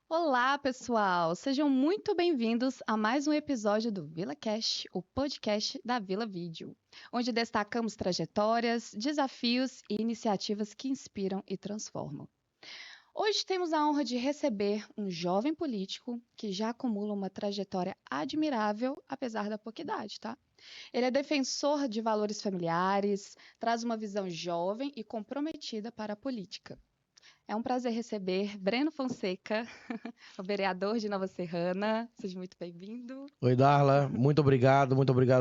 Olá, pessoal! Sejam muito bem-vindos a mais um episódio do VilaCast, o podcast da Vila Vídeo, onde destacamos trajetórias, desafios e iniciativas que inspiram e transformam. Hoje temos a honra de receber um jovem político que já acumula uma trajetória admirável, apesar da pouca idade, tá? Ele é defensor de valores familiares, traz uma visão jovem e comprometida para a política. É um prazer receber Breno Fonseca, o vereador de Nova Serrana. Seja muito bem-vindo. Oi, Darla, muito obrigado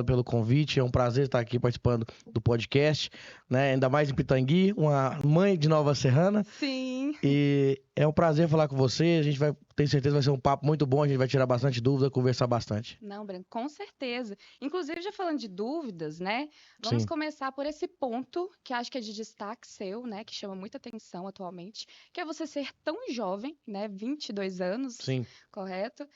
pelo convite. É um prazer estar aqui participando do podcast, né? Ainda mais em Pitangui, uma mãe de Nova Serrana. Sim. E é um prazer falar com você. A gente vai, tenho certeza, vai ser um papo muito bom. A gente vai tirar bastante dúvida, conversar bastante. Não, Breno, com certeza. Inclusive, já falando de dúvidas, né? Vamos Sim. começar por esse ponto que acho que é de destaque seu, né? Que chama muita atenção atualmente, que é você ser tão jovem, né? 22 anos, Sim. correto?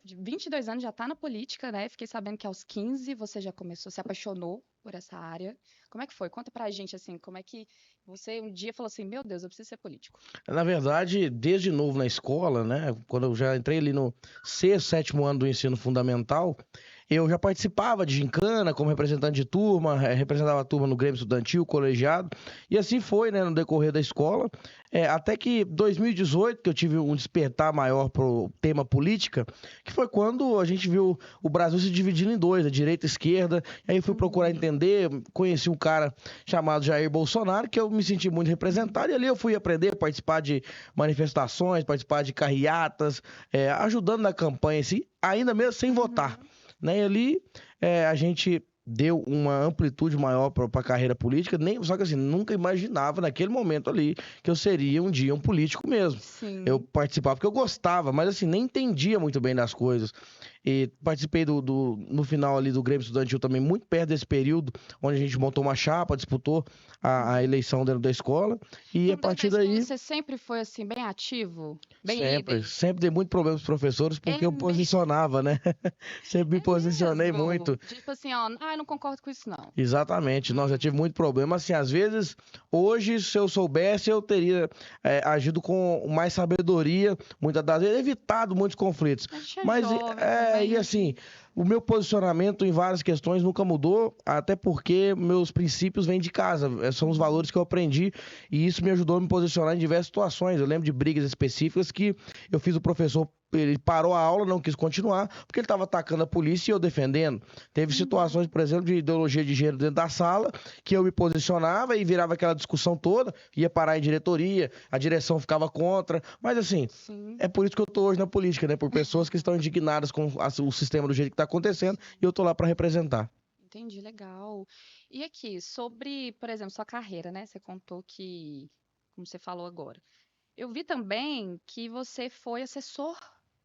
De 22 anos já está na política, né? Fiquei sabendo que aos 15 você já começou, se apaixonou por essa área. Como é que foi? Conta pra gente, assim, como é que você um dia falou assim, meu Deus, eu preciso ser político. Na verdade, desde novo na escola, né? Quando eu já entrei ali no sexto, sétimo ano do ensino fundamental, eu já participava de gincana como representante de turma, representava a turma no Grêmio Estudantil, colegiado, e assim foi, né, no decorrer da escola, até que 2018, que eu tive um despertar maior pro tema política, que foi quando a gente viu o Brasil se dividindo em dois, a direita e a esquerda, e aí eu fui procurar entender, conheci um cara chamado Jair Bolsonaro, que eu me senti muito representado, e ali eu fui aprender, participar de manifestações, participar de carreatas, ajudando na campanha, assim, ainda mesmo sem votar. Né? E ali a gente deu uma amplitude maior para a carreira política, só que assim, nunca imaginava naquele momento ali que eu seria um dia um político mesmo. Sim. Eu participava porque eu gostava, mas assim, nem entendia muito bem das coisas. E participei no final ali do Grêmio Estudantil também, muito perto desse período, onde a gente montou uma chapa, disputou a eleição dentro da escola, e a partir daí... Você sempre foi, assim, bem ativo? Bem líder? Sempre dei muito problema com os professores, porque eu posicionava, né? Sempre me posicionei mesmo? muito. Tipo assim, ó, eu não concordo com isso, não. Exatamente, nós já tive muito problema, assim, às vezes, hoje, se eu soubesse, eu teria agido com mais sabedoria, muitas das vezes, evitado muitos conflitos. Mas, e assim, o meu posicionamento em várias questões nunca mudou, até porque meus princípios vêm de casa, são os valores que eu aprendi, e isso me ajudou a me posicionar em diversas situações. Eu lembro de brigas específicas que eu fiz o professor, ele parou a aula, não quis continuar, porque ele estava atacando a polícia e eu defendendo. Teve situações, por exemplo, de ideologia de gênero dentro da sala, que eu me posicionava e virava aquela discussão toda, ia parar em diretoria, a direção ficava contra, mas assim, é por isso que eu tô hoje na política, né? Por pessoas que estão indignadas com o sistema do jeito que tá acontecendo, e eu tô lá para representar. Entendi, legal. E aqui, sobre, por exemplo, sua carreira, né? Você contou que, como você falou agora. Eu vi também que você foi assessor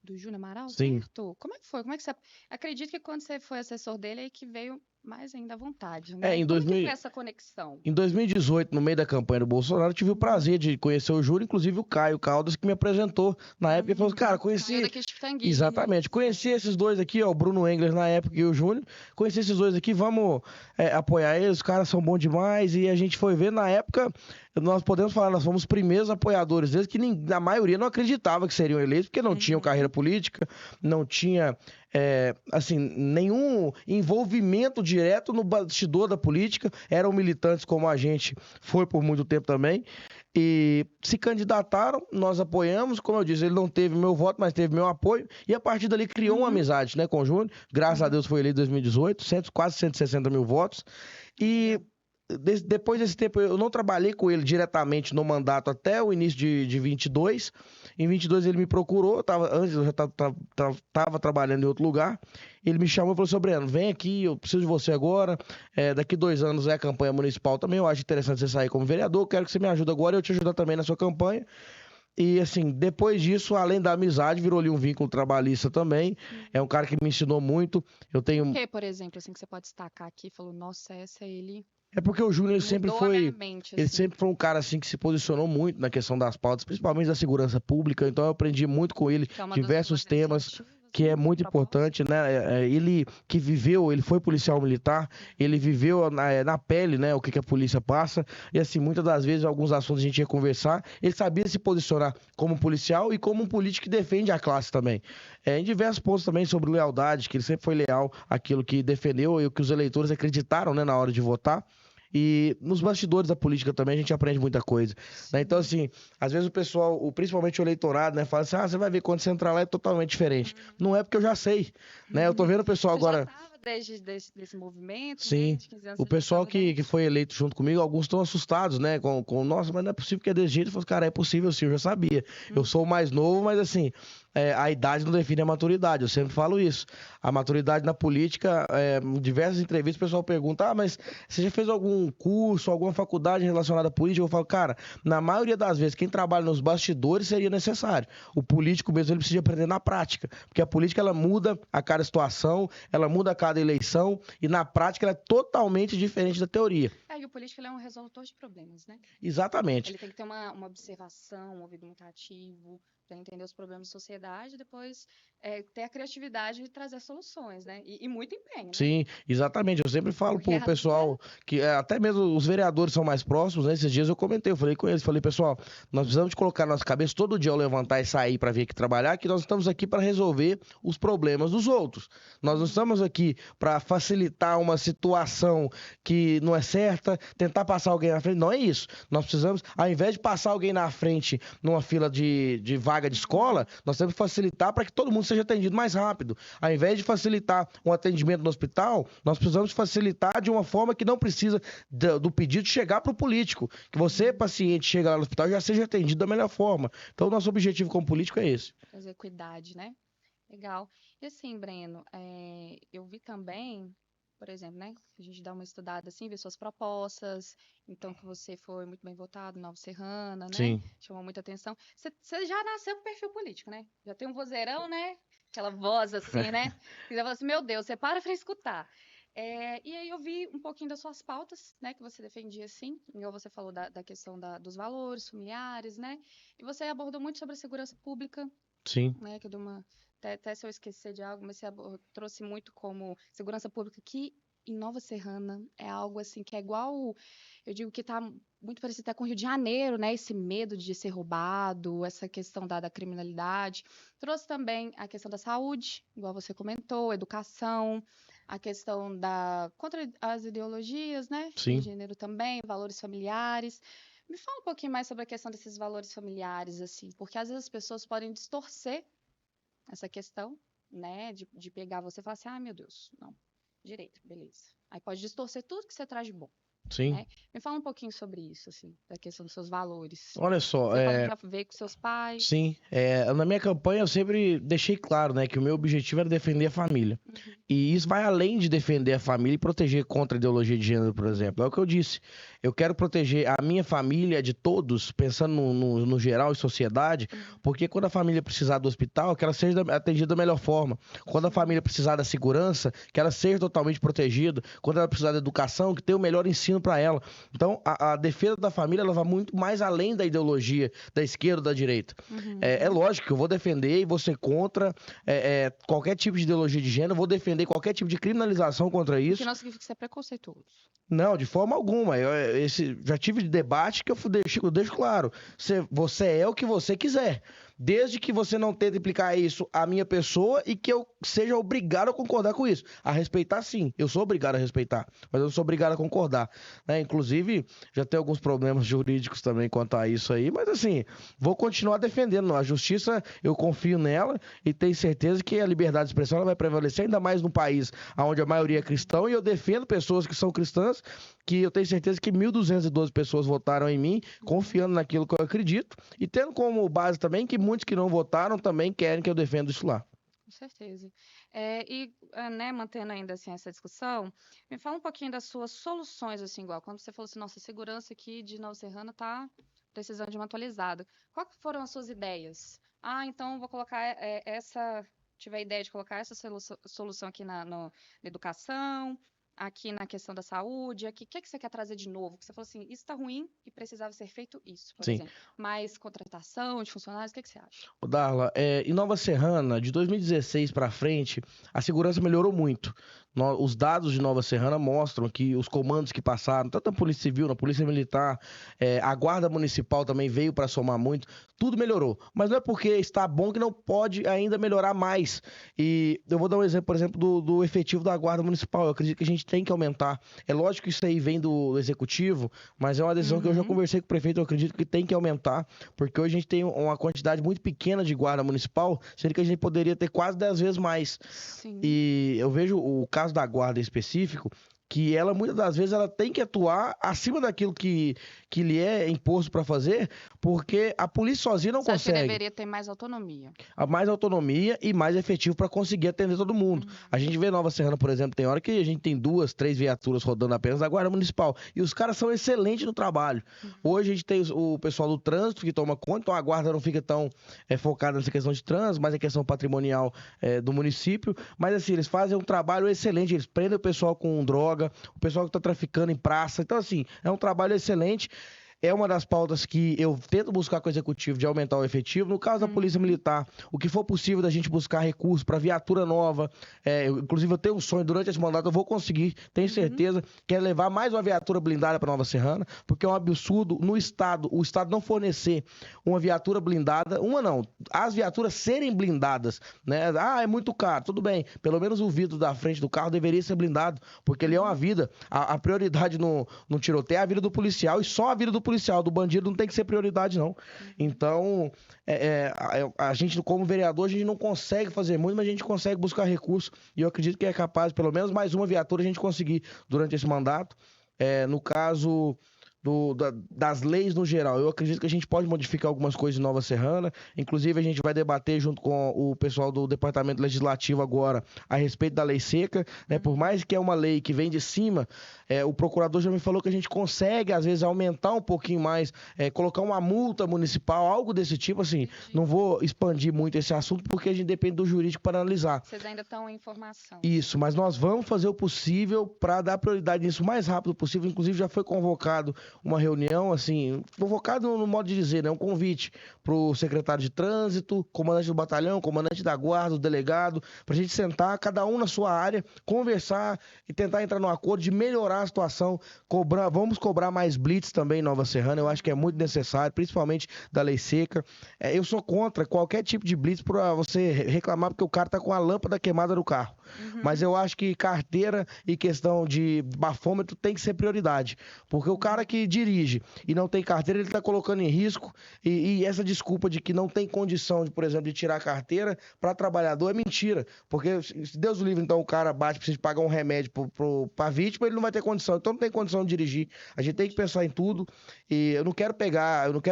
do Júnior Amaral, Sim. certo? Como é que foi? Como é que você... Acredito que quando você foi assessor dele, aí que veio mais ainda à vontade, né? Em Como que foi essa conexão? Em 2018, no meio da campanha do Bolsonaro, eu tive o prazer de conhecer o Júnior, inclusive o Caio Caldas, que me apresentou na época e falou assim, cara, conheci... Caio daqui de Pitangui. Exatamente, conheci esses dois aqui, ó, o Bruno Engler na época e o Júnior, conheci esses dois aqui, vamos apoiar eles, os caras são bons demais, e a gente foi ver, na época, nós podemos falar, nós fomos os primeiros apoiadores deles, que a maioria não acreditava que seriam eleitos, porque não tinham carreira política, não tinha... assim, nenhum envolvimento direto no bastidor da política, eram militantes como a gente foi por muito tempo também, e se candidataram, nós apoiamos, como eu disse, ele não teve meu voto, mas teve meu apoio, e a partir dali criou uma amizade, né, com o Júnior, graças a Deus foi eleito em 2018, quase 160 mil votos, e... Depois desse tempo, eu não trabalhei com ele diretamente no mandato até o início de 22. Em 22 ele me procurou, antes eu já estava trabalhando em outro lugar. Ele me chamou e falou assim, Breno, vem aqui, eu preciso de você agora. Daqui 2 anos é a campanha municipal também, eu acho interessante você sair como vereador, quero que você me ajude agora e eu te ajudar também na sua campanha. E assim, depois disso, além da amizade, virou ali um vínculo trabalhista também. É um cara que me ensinou muito. Eu tenho... O que, por exemplo, assim, que você pode destacar aqui? Falou, nossa, essa é ele... É porque o Júnior sempre foi... mente, Ele assim. sempre foi um cara assim que se posicionou muito na questão das pautas, principalmente da segurança pública. Então eu aprendi muito com ele Que é uma diversos das temas. iniciativas, né? que é muito importante, né? Ele que viveu, ele foi policial militar, ele viveu na pele, né? O que a polícia passa, e assim, muitas das vezes, alguns assuntos a gente ia conversar, ele sabia se posicionar como policial e como um político que defende a classe também. Em diversos pontos também sobre lealdade, que ele sempre foi leal àquilo que defendeu e o que os eleitores acreditaram, né, na hora de votar. E nos bastidores da política também a gente aprende muita coisa, né? Então, assim, às vezes o pessoal, principalmente o eleitorado, né, fala assim, você vai ver quando você entrar lá é totalmente diferente. Não é porque eu já sei, né? Eu tô vendo o pessoal Você agora... já estava desde desse movimento, né? Sim, De 15 anos o você já pessoal estava que dentro. foi eleito junto comigo, alguns estão assustados, né? Nossa, mas não é possível que é desse jeito. Eu falo, cara, é possível sim, eu já sabia. Eu sou o mais novo, mas assim, a idade não define a maturidade. Eu sempre falo isso. A maturidade na política, em diversas entrevistas, o pessoal pergunta, mas você já fez algum curso, alguma faculdade relacionada à política? Eu falo, cara, na maioria das vezes, quem trabalha nos bastidores seria necessário. O político mesmo, ele precisa aprender na prática. Porque a política, ela muda a cada situação, ela muda a cada eleição, e na prática ela é totalmente diferente da teoria. E o político ele é um resolutor de problemas, né? Exatamente. Ele tem que ter uma observação, um ouvido muito ativo, para entender os problemas da sociedade e depois ter a criatividade de trazer soluções, né? E muito empenho, né? Sim, exatamente. Eu sempre falo Porque pro pessoal que até mesmo os vereadores são mais próximos, né? Esses dias eu comentei, eu falei com eles, falei, pessoal, nós precisamos de colocar na nossa cabeça todo dia ao levantar e sair para vir aqui trabalhar, que nós estamos aqui para resolver os problemas dos outros. Nós não estamos aqui para facilitar uma situação que não é certa, tentar passar alguém na frente. Não é isso. Nós precisamos, ao invés de passar alguém na frente numa fila de vaga de escola, nós temos que facilitar para que todo mundo seja atendido mais rápido. Ao invés de facilitar um atendimento no hospital, nós precisamos facilitar de uma forma que não precisa do pedido chegar para o político. Que você, paciente, chega lá no hospital e já seja atendido da melhor forma. Então, o nosso objetivo como político é esse. Fazer equidade, né? Legal. E assim, Breno, eu vi também, por exemplo, né? A gente dá uma estudada assim, ver suas propostas, então que você foi muito bem votado, Nova Serrana, né? Sim. Chamou muita atenção. Você já nasceu com perfil político, né? Já tem um vozeirão, né? Aquela voz assim, né? Que você fala assim, meu Deus, você para escutar. E aí eu vi um pouquinho das suas pautas, né? Que você defendia, assim, igual você falou da questão dos valores familiares, né? E você abordou muito sobre a segurança pública, Sim. né? Que eu dou até se eu esquecer de algo, mas você trouxe muito como segurança pública que em Nova Serrana é algo assim que é igual, eu digo que está muito parecido até com o Rio de Janeiro, né? Esse medo de ser roubado, essa questão da criminalidade. Trouxe também a questão da saúde, igual você comentou, educação, a questão contra as ideologias, né? Sim. De gênero também, valores familiares. Me fala um pouquinho mais sobre a questão desses valores familiares, assim, porque às vezes as pessoas podem distorcer essa questão, né, de pegar você e falar assim, meu Deus, não, direito, beleza. Aí pode distorcer tudo que você traz de bom, Sim. né? Me fala um pouquinho sobre isso, assim, da questão dos seus valores. Olha só, Você falou que já veio com seus pais. Sim, na minha campanha eu sempre deixei claro, né, que o meu objetivo era defender a família. E isso vai além de defender a família e proteger contra a ideologia de gênero, por exemplo. É o que eu disse. Eu quero proteger a minha família de todos, pensando no geral e sociedade, porque quando a família precisar do hospital, que ela seja atendida da melhor forma. Quando a família precisar da segurança, que ela seja totalmente protegida. Quando ela precisar da educação, que tenha o melhor ensino para ela. Então, a defesa da família ela vai muito mais além da ideologia da esquerda ou da direita. É lógico que eu vou defender e vou ser contra qualquer tipo de ideologia de gênero, vou defender qualquer tipo de criminalização contra isso. Que não significa que você é preconceituoso. Não, de forma alguma. Já tive debate que eu deixo claro. Você é o que você quiser. Desde que você não tente implicar isso à minha pessoa e que eu seja obrigado a concordar com isso. A respeitar, sim. Eu sou obrigado a respeitar, mas eu não sou obrigado a concordar, né? Inclusive, já tem alguns problemas jurídicos também quanto a isso aí, mas assim, vou continuar defendendo. A justiça, eu confio nela e tenho certeza que a liberdade de expressão ela vai prevalecer, ainda mais num país onde a maioria é cristão, e eu defendo pessoas que são cristãs, que eu tenho certeza que 1.212 pessoas votaram em mim, confiando naquilo que eu acredito, e tendo como base também que muitos que não votaram também querem que eu defenda isso lá. Com certeza. Né, mantendo ainda assim essa discussão, me fala um pouquinho das suas soluções, assim, igual quando você falou assim, nossa, a segurança aqui de Nova Serrana está precisando de uma atualizada. Qual que foram as suas ideias? Então vou colocar tive a ideia de colocar essa solução aqui na educação, aqui na questão da saúde, aqui, o que você quer trazer de novo? Que você falou assim, isso está ruim e precisava ser feito isso, por Sim. exemplo. Mais contratação de funcionários, o que você acha? Ô, Darla, em Nova Serrana, de 2016 para frente, a segurança melhorou muito. Os dados de Nova Serrana mostram que os comandos que passaram, tanto na Polícia Civil, na Polícia Militar, a Guarda Municipal também veio para somar muito, tudo melhorou. Mas não é porque está bom que não pode ainda melhorar mais. E eu vou dar um exemplo, por exemplo, do efetivo da Guarda Municipal. Eu acredito que a gente tem que aumentar. É lógico que isso aí vem do Executivo, mas é uma decisão que eu já conversei com o prefeito, eu acredito que tem que aumentar, porque hoje a gente tem uma quantidade muito pequena de guarda municipal, sendo que a gente poderia ter quase 10 vezes mais. Sim. E eu vejo o caso da guarda em específico, que ela, muitas das vezes, ela tem que atuar acima daquilo que lhe é imposto para fazer, porque a polícia sozinha não Você acha que consegue. deveria ter mais autonomia? Mais autonomia e mais efetivo para conseguir atender todo mundo. A gente vê Nova Serrana, por exemplo, tem hora que a gente tem 2, 3 viaturas rodando apenas da Guarda Municipal. E os caras são excelentes no trabalho. Hoje a gente tem o pessoal do trânsito que toma conta, então a guarda não fica tão focada nessa questão de trânsito, mas é questão patrimonial do município. Mas assim, eles fazem um trabalho excelente, eles prendem o pessoal com droga, o pessoal que está traficando em praça. Então assim, é um trabalho excelente. É uma das pautas que eu tento buscar com o Executivo de aumentar o efetivo. No caso da Polícia Militar, o que for possível da gente buscar recursos para viatura nova. Inclusive, eu tenho um sonho, durante esse mandato eu vou conseguir, tenho certeza, que é levar mais uma viatura blindada para Nova Serrana, porque é um absurdo no Estado, o Estado não fornecer uma viatura blindada, as viaturas serem blindadas, né? Ah, é muito caro, tudo bem, pelo menos o vidro da frente do carro deveria ser blindado, porque ele é uma vida, a prioridade no tiroteio é a vida do policial e só a vida do policial, do bandido não tem que ser prioridade, não. Então, a gente, como vereador, a gente não consegue fazer muito, mas a gente consegue buscar recursos, e eu acredito que é capaz, pelo menos mais uma viatura, a gente conseguir durante esse mandato. No caso das leis no geral, eu acredito que a gente pode modificar algumas coisas em Nova Serrana, inclusive a gente vai debater junto com o pessoal do Departamento Legislativo agora a respeito da lei seca, né? Por mais que é uma lei que vem de cima, o procurador já me falou que a gente consegue às vezes aumentar um pouquinho mais, colocar uma multa municipal, algo desse tipo, assim. Não vou expandir muito esse assunto porque a gente depende do jurídico para analisar. Vocês ainda estão em formação. Isso, mas nós vamos fazer o possível para dar prioridade nisso o mais rápido possível. Inclusive já foi convocado uma reunião, assim, convocado no modo de dizer, né? Um convite para o secretário de trânsito, comandante do batalhão, comandante da guarda, o delegado, para a gente sentar, cada um na sua área, conversar e tentar entrar num acordo de melhorar a situação. Vamos cobrar mais blitz também em Nova Serrana, eu acho que é muito necessário, principalmente da lei seca. Eu sou contra qualquer tipo de blitz para você reclamar porque o cara tá com a lâmpada queimada no carro. Mas eu acho que carteira e questão de bafômetro tem que ser prioridade, porque o cara que dirige e não tem carteira, ele está colocando em risco, e essa desculpa de que não tem condição, por exemplo, de tirar a carteira para trabalhador é mentira, porque se Deus o livre, então o cara bate, precisa pagar um remédio para a vítima, ele não vai ter condição, então não tem condição de dirigir. A gente tem que pensar em tudo, e eu não quero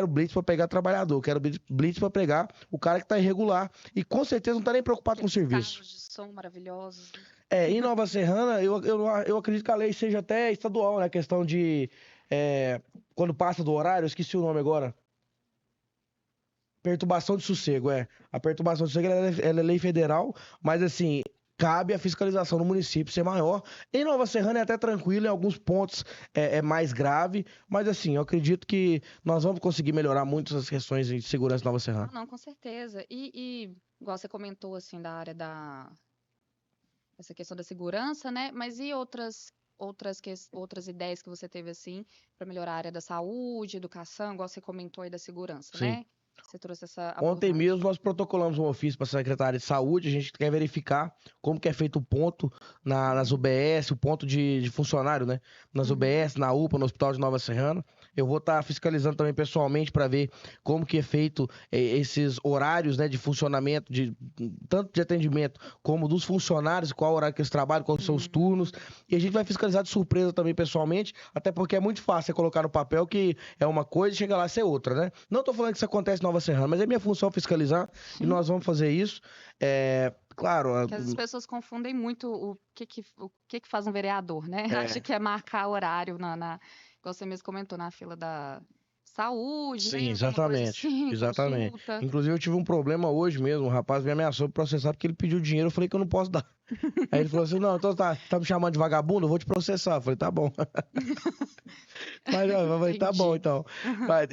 blitz para pegar trabalhador, eu quero blitz para pegar o cara que está irregular, e com certeza não está nem preocupado com o serviço. Carros de som maravilhosos. Em Nova Serrana, eu acredito que a lei seja até estadual, né? A questão de quando passa do horário, eu esqueci o nome agora. Perturbação de sossego, A perturbação de sossego ela é lei federal, mas assim, cabe a fiscalização no município ser maior. Em Nova Serrana é até tranquilo, em alguns pontos é mais grave, mas assim, eu acredito que nós vamos conseguir melhorar muito essas questões de segurança em Nova Serrana. Não, com certeza. E igual você comentou, assim, da área essa questão da segurança, né? Mas e outras ideias que você teve, assim, para melhorar a área da saúde, educação, igual você comentou aí da segurança, Sim. né? Você trouxe essa Ontem abordagem. mesmo nós protocolamos um ofício para a Secretaria de Saúde, a gente quer verificar como que é feito o ponto nas UBS, o ponto de funcionário, né? Nas UBS, na UPA, no Hospital de Nova Serrana. Eu vou estar fiscalizando também pessoalmente para ver como que é feito esses horários, né, de funcionamento, tanto de atendimento como dos funcionários, qual horário que eles trabalham, quais são os turnos. E a gente vai fiscalizar de surpresa também pessoalmente, até porque é muito fácil você colocar no papel que é uma coisa e chegar lá a ser outra, né? Não estou falando que isso acontece em Nova Serrana, mas é minha função fiscalizar e nós vamos fazer isso. Claro. Porque as pessoas confundem muito o que faz um vereador, né? Acha que é marcar horário igual você mesmo comentou, na fila da saúde, Sim, né? Alguma coisa exatamente. assim, Exatamente. consulta. Inclusive, eu tive um problema hoje mesmo. Um rapaz me ameaçou de processar porque ele pediu dinheiro. Eu falei que eu não posso dar. Aí ele falou assim: não, então tá me chamando de vagabundo? Eu vou te processar. Eu falei: tá bom. Mas eu falei: tá bom, Entendi. então. Mas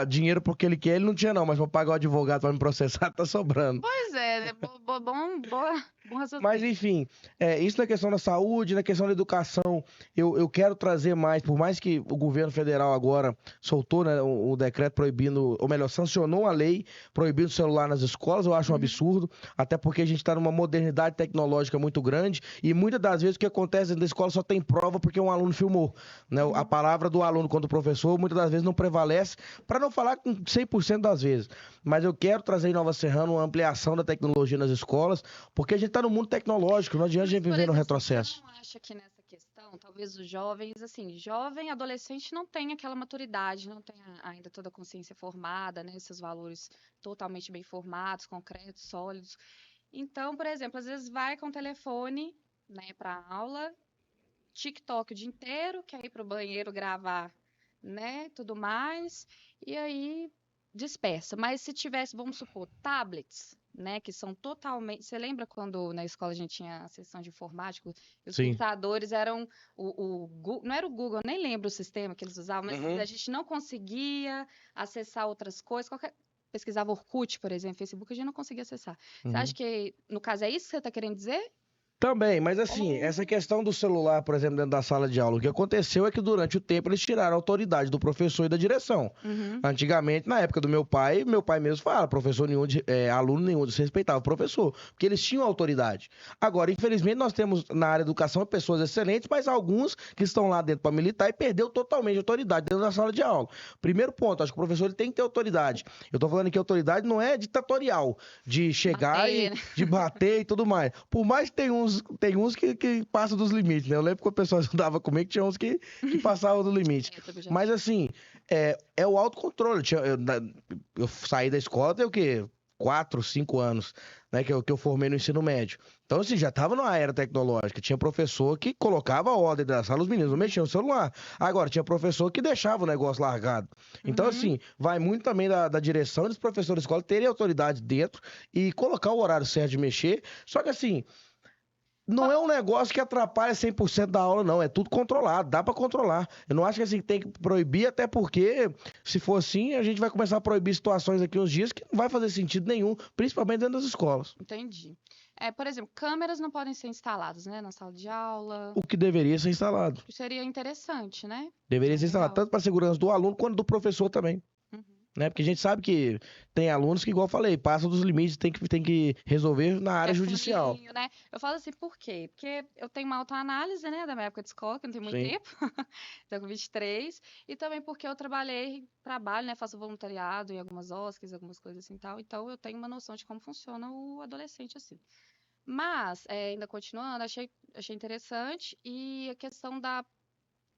dinheiro porque ele quer, ele não tinha, não. Mas pra pagar o advogado pra me processar, tá sobrando. Pois é, né? Bom Mas, raciocínio. enfim, isso na questão da saúde, na questão da educação, eu quero trazer mais, por mais que o governo federal agora soltou, né, o decreto proibindo, ou melhor, sancionou a lei proibindo o celular nas escolas, eu acho um Uhum. absurdo, até porque a gente está numa modernidade tecnológica muito grande e muitas das vezes o que acontece dentro da escola só tem prova porque um aluno filmou, né? A Uhum. palavra do aluno contra o professor muitas das vezes não prevalece, para não falar com 100% das vezes. Mas eu quero trazer em Nova Serrana uma ampliação da tecnologia nas escolas, porque a gente está no mundo tecnológico, não adianta a Mas, gente por viver no exemplo, assim, você retrocesso. não acha que nessa questão, talvez os jovens, assim, jovem, adolescente não tem aquela maturidade, não tem ainda toda a consciência formada, né? Seus valores totalmente bem formados, concretos, sólidos. Então, por exemplo, às vezes vai com o telefone, né, para aula, TikTok o dia inteiro, quer ir para o banheiro gravar, né, tudo mais, e aí dispersa. Mas se tivesse, vamos supor, tablets, né, que são totalmente. Você lembra quando na escola a gente tinha a sessão de informática e os Sim. computadores eram não era o Google, eu nem lembro o sistema que eles usavam, mas Uhum. a gente não conseguia acessar outras coisas, pesquisava Orkut, por exemplo, Facebook, a gente não conseguia acessar. Você acha Uhum. que, no caso, é isso que você está querendo dizer? Também, mas assim, essa Ou... questão do celular, por exemplo, dentro da sala de aula, o que aconteceu é que durante o tempo eles tiraram a autoridade do professor e da direção. Uhum. Antigamente, na época do meu pai mesmo fala, professor nenhum, aluno nenhum desrespeitava o professor, porque eles tinham autoridade. Agora, infelizmente, nós temos na área da educação pessoas excelentes, mas alguns que estão lá dentro para militar e perdeu totalmente a autoridade dentro da sala de aula. Primeiro ponto, acho que o professor ele tem que ter autoridade. Eu tô falando que a autoridade não é ditatorial, de chegar e Bater, né? de bater e tudo mais. Por mais que tem uns que passam dos limites, né? Eu lembro que o pessoal estudava comigo que tinha uns que passavam do limite. Eu também já Mas tive. assim, é o autocontrole. Eu saí da escola tem o quê? 4, 5 anos, né? Que eu formei no ensino médio. Então, assim, já estava numa era tecnológica. Tinha professor que colocava a ordem da sala, os meninos não mexiam no celular. Agora, tinha professor que deixava o negócio largado. Então, Uhum. assim, vai muito também da direção e dos professores da escola terem autoridade dentro e colocar o horário certo de mexer. Só que, assim, não é um negócio que atrapalha 100% da aula, não. É tudo controlado, dá pra controlar. Eu não acho que assim tem que proibir, até porque, se for assim, a gente vai começar a proibir situações aqui uns dias que não vai fazer sentido nenhum, principalmente dentro das escolas. Entendi. Por exemplo, câmeras não podem ser instaladas, né, na sala de aula. O que deveria ser instalado. Isso seria interessante, né? Deveria Seria ser instalado legal. tanto para a segurança do aluno quanto do professor também. Uhum. Né? Porque a gente sabe que tem alunos que, igual eu falei, passam dos limites, tem que resolver na área judicial. Telefoninho, né? Eu falo assim, por quê? Porque eu tenho uma autoanálise, né, da minha época de escola, que não tem muito Sim. tempo, tô com 23, e também porque eu trabalho, né, faço voluntariado em algumas OSCs, algumas coisas assim e tal, então eu tenho uma noção de como funciona o adolescente, assim. Mas, ainda continuando, achei interessante, e a questão da,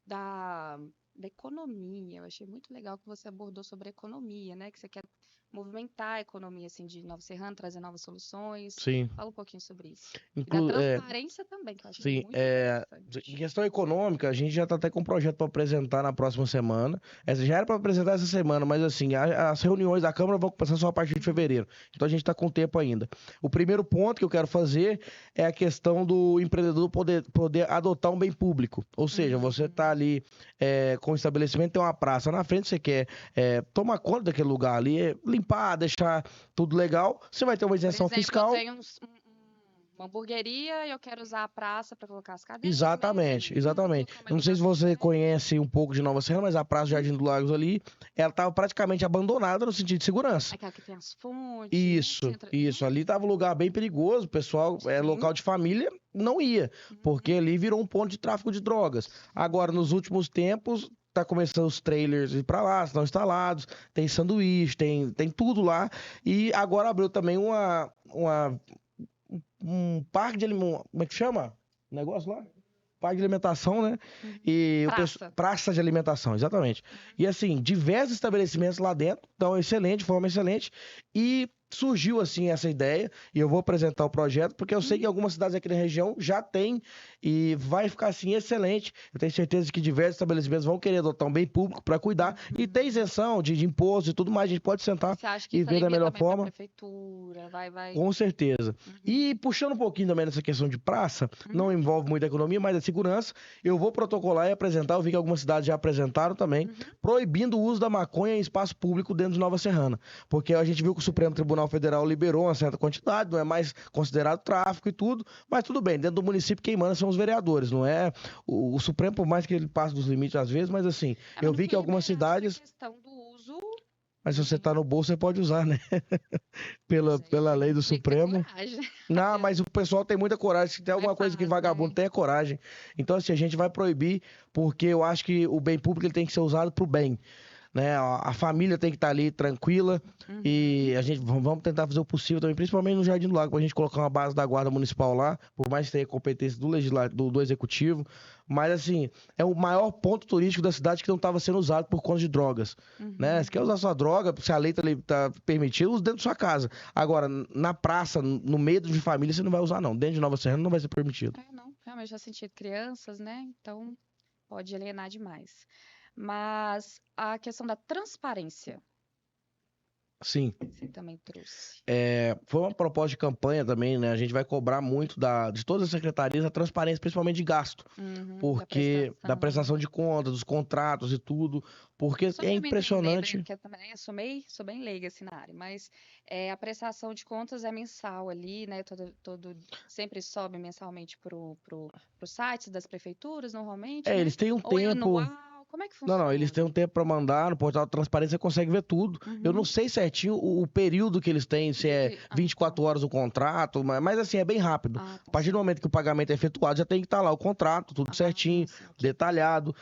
da economia. Eu achei muito legal que você abordou sobre a economia, né? Que você quer movimentar a economia assim, de Nova Serrana, trazer novas soluções. Sim. Fala um pouquinho sobre isso. E da Inclu transparência também, que eu acho Sim, muito em interessante. questão econômica, a gente já está até com um projeto para apresentar na próxima semana. Essa já era para apresentar essa semana, mas assim, as reuniões da Câmara vão começar só a partir de Uhum, fevereiro. Então a gente está com tempo ainda. O primeiro ponto que eu quero fazer é a questão do empreendedor poder adotar um bem público. Ou seja, você está uhum. ali com o estabelecimento, tem uma praça na frente, você quer tomar conta daquele lugar ali, limpar, deixar tudo legal, você vai ter uma Por isenção exemplo, eu fiscal. tenho uma hamburgueria e eu quero usar a praça para colocar as cadeiras, Exatamente, mesinhas, exatamente. colocar uma Eu não sei se iluminação você diferente. conhece um pouco de Nova Serrana, mas a Praça Uhum. Jardim do Lagos ali, ela estava praticamente abandonada no sentido de segurança. Aquela que tem as fontes, né? Que você Isso, entra. isso. Ali estava um lugar bem perigoso, o pessoal, Sim. local de família, não ia, porque Uhum. ali virou um ponto de tráfico de drogas. Agora, nos últimos tempos, tá começando os trailers ir para lá, estão instalados, tem sanduíche, tem tudo lá. E agora abriu também um parque de alimentação, como é que chama? O negócio lá? Parque de alimentação, né? Uhum. E Praça. praça de alimentação, exatamente. Uhum. E assim, diversos estabelecimentos lá dentro, então excelente, de forma excelente. E surgiu assim essa ideia e eu vou apresentar o projeto porque eu sei que algumas cidades aqui na região já tem e vai ficar assim excelente. Eu tenho certeza que diversos estabelecimentos vão querer adotar um bem público para cuidar e tem isenção de imposto e tudo mais. A gente pode sentar Você acha que e isso ver da alivia melhor também para a forma. prefeitura? Vai. Com certeza. Uhum. E puxando um pouquinho também nessa questão de praça, não envolve muita economia, mas é segurança. Eu vou protocolar e apresentar, eu vi que algumas cidades já apresentaram também, proibindo o uso da maconha em espaço público dentro de Nova Serrana. Porque a gente viu que o Supremo Tribunal Federal liberou uma certa quantidade, não é mais considerado tráfico e tudo, mas tudo bem, dentro do município quem manda são os vereadores, não é o Supremo, por mais que ele passe dos limites às vezes, mas assim, eu vi que algumas cidades... A questão do uso... Mas se você tá no bolso, você pode usar, né? Pela lei do Supremo. Não, mas o pessoal tem muita coragem. Se tem alguma coisa que vagabundo tem, é coragem. Então, assim, a gente vai proibir, porque eu acho que o bem público ele tem que ser usado pro bem. Né? A família tem que estar ali tranquila e a gente vamos tentar fazer o possível também, principalmente no Jardim do Lago, pra gente colocar uma base da Guarda Municipal lá, por mais que tenha competência do Executivo. Mas, assim, é o maior ponto turístico da cidade que não estava sendo usado por conta de drogas. Né? Se quer usar sua droga, se a lei tá permitida, use dentro da sua casa. Agora, na praça, no meio de família, você não vai usar, não. Dentro de Nova Serrana não vai ser permitido. Não, realmente já senti crianças, né? Então pode alienar demais. Mas a questão da transparência, Sim. você também trouxe. Foi uma proposta de campanha também, né? A gente vai cobrar muito de todas as secretarias a transparência, principalmente de gasto. Porque da prestação de contas, dos contratos e tudo. Porque Só é pra me impressionante. entender, porque eu também sou bem leiga assim na área, mas a prestação de contas é mensal ali, né? Sempre sobe mensalmente pro site das prefeituras, normalmente, né? Eles têm um Ou é tempo. anual? Como é que Não, eles funciona? têm um tempo para mandar no portal de transparência, você consegue ver tudo. Eu não sei certinho o período que eles têm, se é 24 horas o contrato, mas assim, é bem rápido. A partir do momento que o pagamento é efetuado, já tem que estar lá o contrato, tudo certinho, detalhado.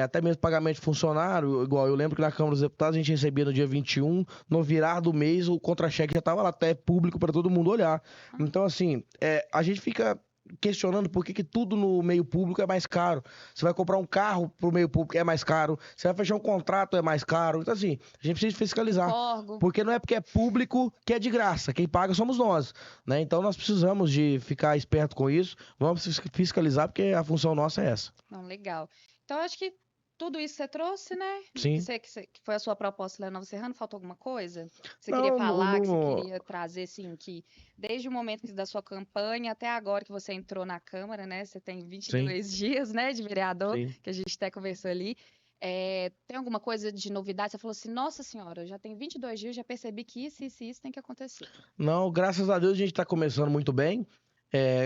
Até mesmo pagamento de funcionário, igual eu lembro que na Câmara dos Deputados a gente recebia no dia 21, no virar do mês o contra-cheque já estava lá, até público para todo mundo olhar. Então, assim, a gente fica questionando por que tudo no meio público é mais caro. Você vai comprar um carro pro meio público, é mais caro. Você vai fechar um contrato, é mais caro. Então, assim, a gente precisa fiscalizar. Porque não é porque é público que é de graça. Quem paga somos nós, né? Então, nós precisamos de ficar esperto com isso. Vamos fiscalizar, porque a função nossa é essa. Não, legal. Então, eu acho que tudo isso você trouxe, né? Sim. Que foi a sua proposta lá na Nova Serrana, faltou alguma coisa? Você queria falar, que você queria trazer, assim, que desde o momento da sua campanha até agora que você entrou na Câmara, né? Você tem 22 dias, né, de vereador, que a gente até conversou ali. Tem alguma coisa de novidade? Você falou assim, nossa senhora, eu já tenho 22 dias, já percebi que isso tem que acontecer. Não, graças a Deus a gente está começando muito bem.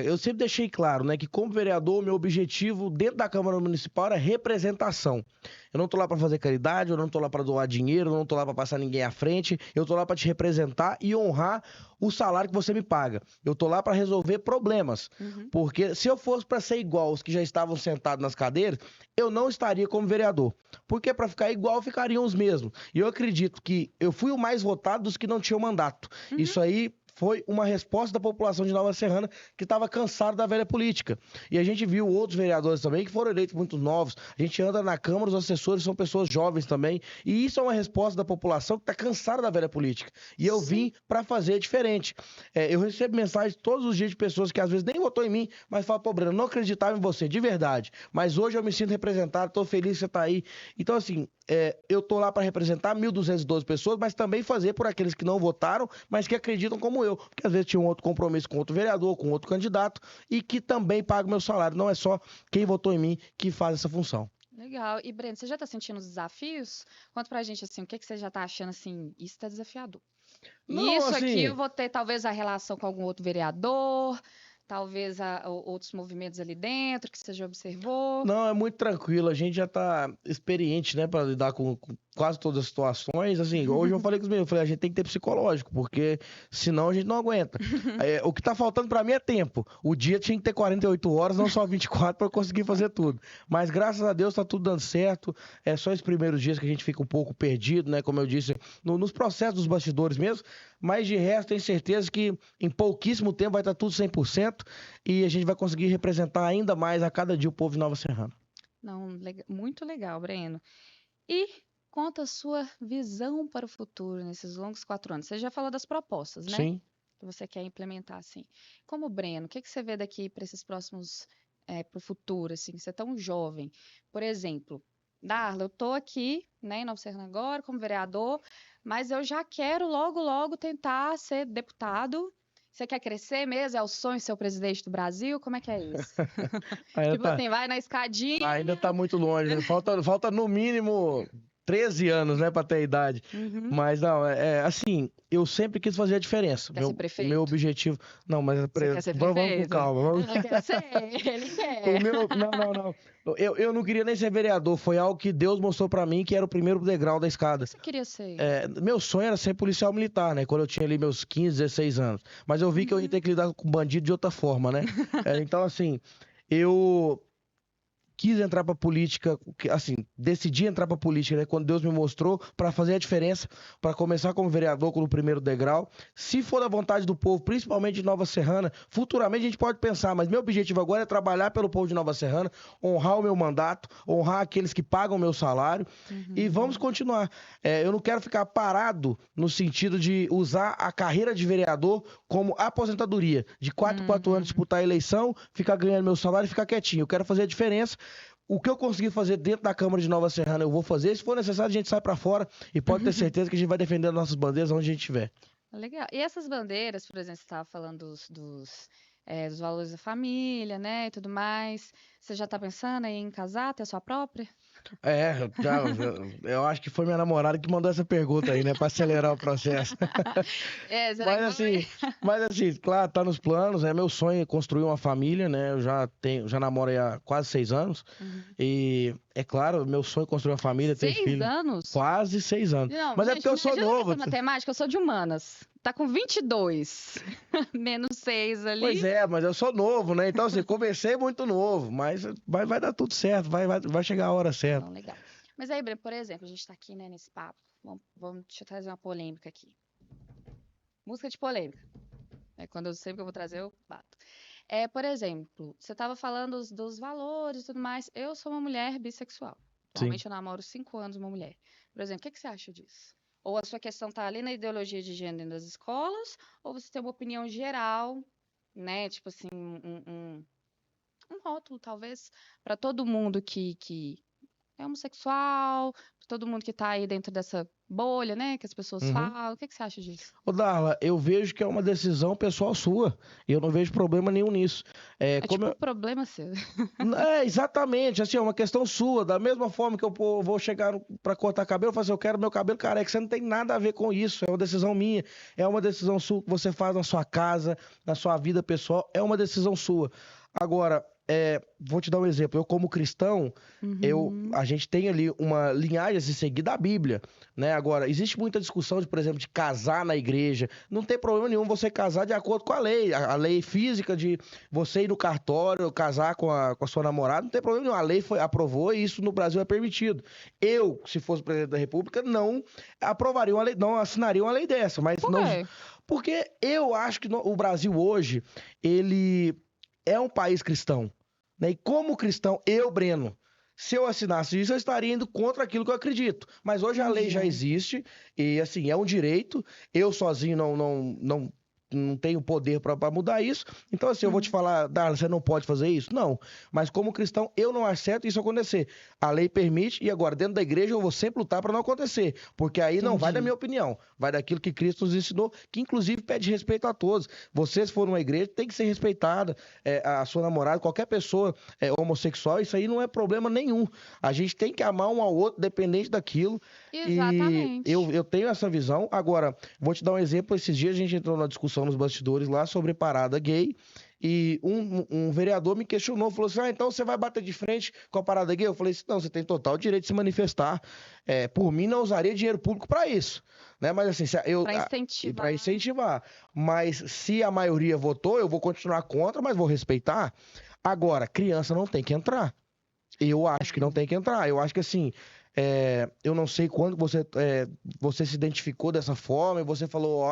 Eu sempre deixei claro, né, que como vereador, o meu objetivo dentro da Câmara Municipal era representação. Eu não tô lá para fazer caridade, eu não tô lá para doar dinheiro, eu não tô lá para passar ninguém à frente, eu tô lá para te representar e honrar o salário que você me paga. Eu tô lá para resolver problemas. Porque se eu fosse para ser igual aos que já estavam sentados nas cadeiras, eu não estaria como vereador. Porque para ficar igual ficariam os mesmos. E eu acredito que eu fui o mais votado dos que não tinham mandato. Isso aí foi uma resposta da população de Nova Serrana que estava cansada da velha política. E a gente viu outros vereadores também que foram eleitos muito novos. A gente anda na Câmara, os assessores são pessoas jovens também. E isso é uma resposta da população que está cansada da velha política. E eu vim para fazer diferente. Eu recebo mensagens todos os dias de pessoas que às vezes nem votou em mim, mas falam, pô, Breno, não acreditava em você, de verdade. Mas hoje eu me sinto representado, estou feliz que você está aí. Então, assim, eu tô lá para representar 1.212 pessoas, mas também fazer por aqueles que não votaram, mas que acreditam como eu, porque às vezes tinha um outro compromisso com outro vereador, com outro candidato, e que também paga o meu salário. Não é só quem votou em mim que faz essa função. Legal. E, Breno, você já tá sentindo os desafios? Conta pra gente, assim, o que você já tá achando, assim, isso tá desafiador. Não, Isso assim, aqui eu vou ter, talvez, a relação com algum outro vereador, talvez outros movimentos ali dentro que você já observou. Não, é muito tranquilo. A gente já tá experiente, né, para lidar com quase todas as situações. Assim, hoje eu falei com os meninos, eu falei, a gente tem que ter psicológico, porque senão a gente não aguenta. O que tá faltando para mim é tempo. O dia tinha que ter 48 horas, não só 24, para eu conseguir fazer tudo. Mas graças a Deus tá tudo dando certo. É só esses primeiros dias que a gente fica um pouco perdido, né, como eu disse, nos processos dos bastidores mesmo. Mas de resto, tenho certeza que em pouquíssimo tempo vai estar tudo 100% e a gente vai conseguir representar ainda mais a cada dia o povo de Nova Serrana. Não, muito legal, Breno. E conta a sua visão para o futuro nesses longos 4 anos. Você já falou das propostas, né? Sim. Que você quer implementar, assim. Como Breno, o que que você vê daqui para esses próximos, para o futuro, assim? Você é tão jovem. Por exemplo, Darla, eu tô aqui, né, em Nova Serrana agora, como vereador, mas eu já quero logo, logo tentar ser deputado. Você quer crescer mesmo? É o sonho de ser o presidente do Brasil? Como é que é isso? Ainda Tipo tá, assim, vai na ainda escadinha. tá muito longe, né? Falta no mínimo 13 anos, né, pra ter a idade. Uhum. Mas não, assim, eu sempre quis fazer a diferença. Quer ser meu prefeito? objetivo. Não, mas Você quer ser vamos com prefeito? calma. Ela quer ser, ele O quer. meu. Não, não, não. Eu não queria nem ser vereador. Foi algo que Deus mostrou pra mim que era o primeiro degrau da O que escada. você queria ser? Meu sonho era ser policial militar, né? Quando eu tinha ali meus 15, 16 anos. Mas eu vi que eu ia Uhum. ter que lidar com bandido de outra forma, né? Então, assim, eu quis entrar pra política, assim, decidi entrar pra política, né, quando Deus me mostrou pra fazer a diferença, pra começar como vereador no primeiro degrau. Se for da vontade do povo, principalmente de Nova Serrana, futuramente a gente pode pensar, mas meu objetivo agora é trabalhar pelo povo de Nova Serrana, honrar o meu mandato, honrar aqueles que pagam o meu salário e vamos Uhum. continuar. Eu não quero ficar parado no sentido de usar a carreira de vereador como aposentadoria, de 4 anos Uhum. disputar a eleição, ficar ganhando meu salário e ficar quietinho. Eu quero fazer a diferença. O que eu conseguir fazer dentro da Câmara de Nova Serrana, eu vou fazer. Se for necessário, a gente sai pra fora e pode ter certeza que a gente vai defender nossas bandeiras onde a gente estiver. Legal. E essas bandeiras, por exemplo, você estava falando dos valores da família, né, e tudo mais. Você já está pensando em casar, ter a sua própria? Eu acho que foi minha namorada que mandou essa pergunta aí, né, pra acelerar o processo. Será Mas que assim, foi? mas assim, claro, tá nos planos. É meu sonho construir uma família, né? Eu já namoro aí há quase 6 anos. Uhum. E é claro, meu sonho é construir uma família, ter 6 filho. anos? Quase 6 anos. Não, Mas é porque gente, eu me sou ajuda novo. nessa matemática, eu sou de humanas. Tá com 22. Menos 6 Pois ali. é, mas eu sou novo, né? Então, assim, comecei muito novo, mas vai dar tudo certo, vai chegar a hora certa. Não, legal. Mas aí, Breno, por exemplo, a gente tá aqui, né, nesse papo. Deixa eu trazer uma polêmica aqui. Música de polêmica. Quando eu sempre que eu vou trazer, eu bato. Por exemplo, você estava falando dos valores e tudo mais. Eu sou uma mulher bissexual. Sim. Atualmente eu namoro 5 anos uma mulher. Por exemplo, o que que você acha disso? Ou a sua questão tá ali na ideologia de gênero das escolas, ou você tem uma opinião geral, né? Tipo assim, um rótulo, talvez, para todo mundo que é homossexual, pra todo mundo que tá aí dentro dessa bolha, né? Que as pessoas Uhum. falam. O que que você acha disso? Ô, Darla, eu vejo que é uma decisão pessoal sua. E eu não vejo problema nenhum nisso. É Como tipo um problema seu. exatamente, assim, é uma questão sua. Da mesma forma que eu vou chegar pra cortar cabelo, eu falo assim, eu quero meu cabelo careca. Você não tem nada a ver com isso. É uma decisão minha. É uma decisão sua que você faz na sua casa, na sua vida pessoal. É uma decisão sua. Agora, vou te dar um exemplo. Eu, como cristão, Uhum. a gente tem ali uma linhagem a se seguir da Bíblia, né? Agora, existe muita discussão de, por exemplo, de casar na igreja. Não tem problema nenhum você casar de acordo com a lei. A lei física de você ir no cartório, casar com a sua namorada, não tem problema nenhum. A lei aprovou e isso no Brasil é permitido. Eu, se fosse presidente da República, não aprovaria uma lei, não assinaria uma lei dessa, mas Por não. quê? Porque eu acho que o Brasil hoje, ele é um país cristão, né? E como cristão, eu, Breno, se eu assinasse isso, eu estaria indo contra aquilo que eu acredito. Mas hoje a lei já Entendi. existe e, assim, é um direito. Eu sozinho não tenho poder para mudar isso. Então, assim, eu vou te Uhum. falar, Darla, você não pode fazer isso? Não. Mas como cristão, eu não acho certo isso acontecer. A lei permite e agora, dentro da igreja, eu vou sempre lutar para não acontecer. Porque aí não vai da Entendi. minha opinião, vai daquilo que Cristo nos ensinou, que inclusive pede respeito a todos. Você, se for numa igreja, tem que ser respeitada. A sua namorada, qualquer pessoa homossexual, isso aí não é problema nenhum. A gente tem que amar um ao outro, dependente daquilo. E Exatamente. eu tenho essa visão. Agora, vou te dar um exemplo. Esses dias a gente entrou na discussão nos bastidores lá sobre parada gay. E um vereador me questionou, falou assim: então você vai bater de frente com a parada gay? Eu falei assim: não, você tem total direito de se manifestar. Por mim, não usaria dinheiro público para isso. Né? Mas assim, Para para incentivar. incentivar. Mas se a maioria votou, eu vou continuar contra, mas vou respeitar. Agora, criança não tem que entrar. Eu acho que não Uhum. tem que entrar. Eu acho que assim, eu não sei quando você se identificou dessa forma e você falou,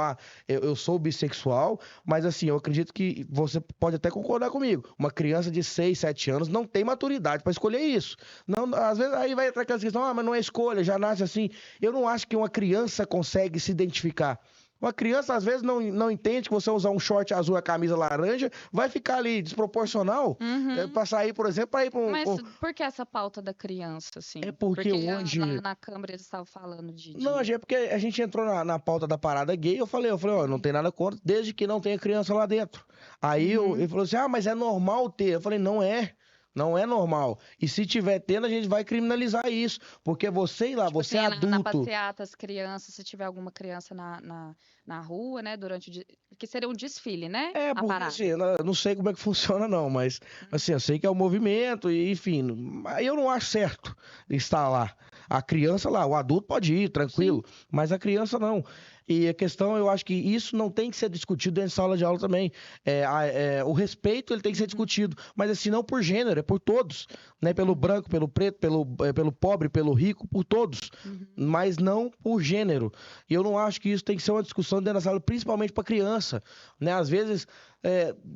eu sou bissexual, mas assim, eu acredito que você pode até concordar comigo. Uma criança de 6, 7 anos não tem maturidade para escolher isso. Não, às vezes aí vai entrar aquela questão, mas não é escolha, já nasce assim. Eu não acho que uma criança consegue se identificar. Uma criança, às vezes, não entende que você usar um short azul e a camisa laranja vai ficar ali desproporcional pra sair, por exemplo, para ir para Mas por que essa pauta da criança, assim? É porque hoje... lá na Câmara eles estavam falando Não, é porque a gente entrou na pauta da parada gay, eu falei, ó, não tem nada contra, desde que não tenha criança lá dentro. Aí ele falou assim, mas é normal ter. Eu falei, não é. Não é normal. E se tiver tendo, a gente vai criminalizar isso. Porque você ir lá, Tipo você é assim, adulto. na passeata, as crianças, se tiver alguma criança na rua, né, durante o dia, que seria um desfile, né? Porque assim, eu não sei como é que funciona não, mas assim, eu sei que é o movimento e enfim, eu não acho certo estar lá. A criança lá, o adulto pode ir, tranquilo, mas a criança não. E a questão, eu acho que isso não tem que ser discutido dentro de sala de aula também. O respeito, ele tem que ser discutido, mas assim, não por gênero, é por todos, né? Pelo branco, pelo preto, pelo pobre, pelo rico, por todos, mas não por gênero. E eu não acho que isso tem que ser uma discussão dentro da sala, principalmente para criança, né? Às vezes,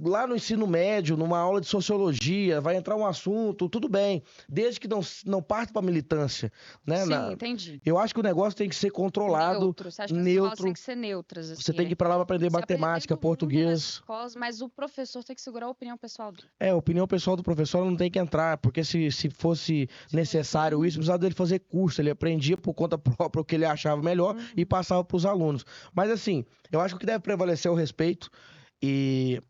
lá no ensino médio, numa aula de sociologia, vai entrar um assunto, tudo bem, desde que não parte para militância, né? Sim, entendi. Eu acho que o negócio tem que ser controlado, neutro. Você acha que as escolas têm que ser neutras, assim, Você tem que ir para lá para aprender matemática, português. Escolas, mas o professor tem que segurar a opinião pessoal dele. A opinião pessoal do professor não tem que entrar, porque se fosse necessário isso, precisava dele fazer curso, ele aprendia por conta própria o que ele achava melhor e passava para os alunos. Mas assim, eu acho que o que deve prevalecer é o respeito e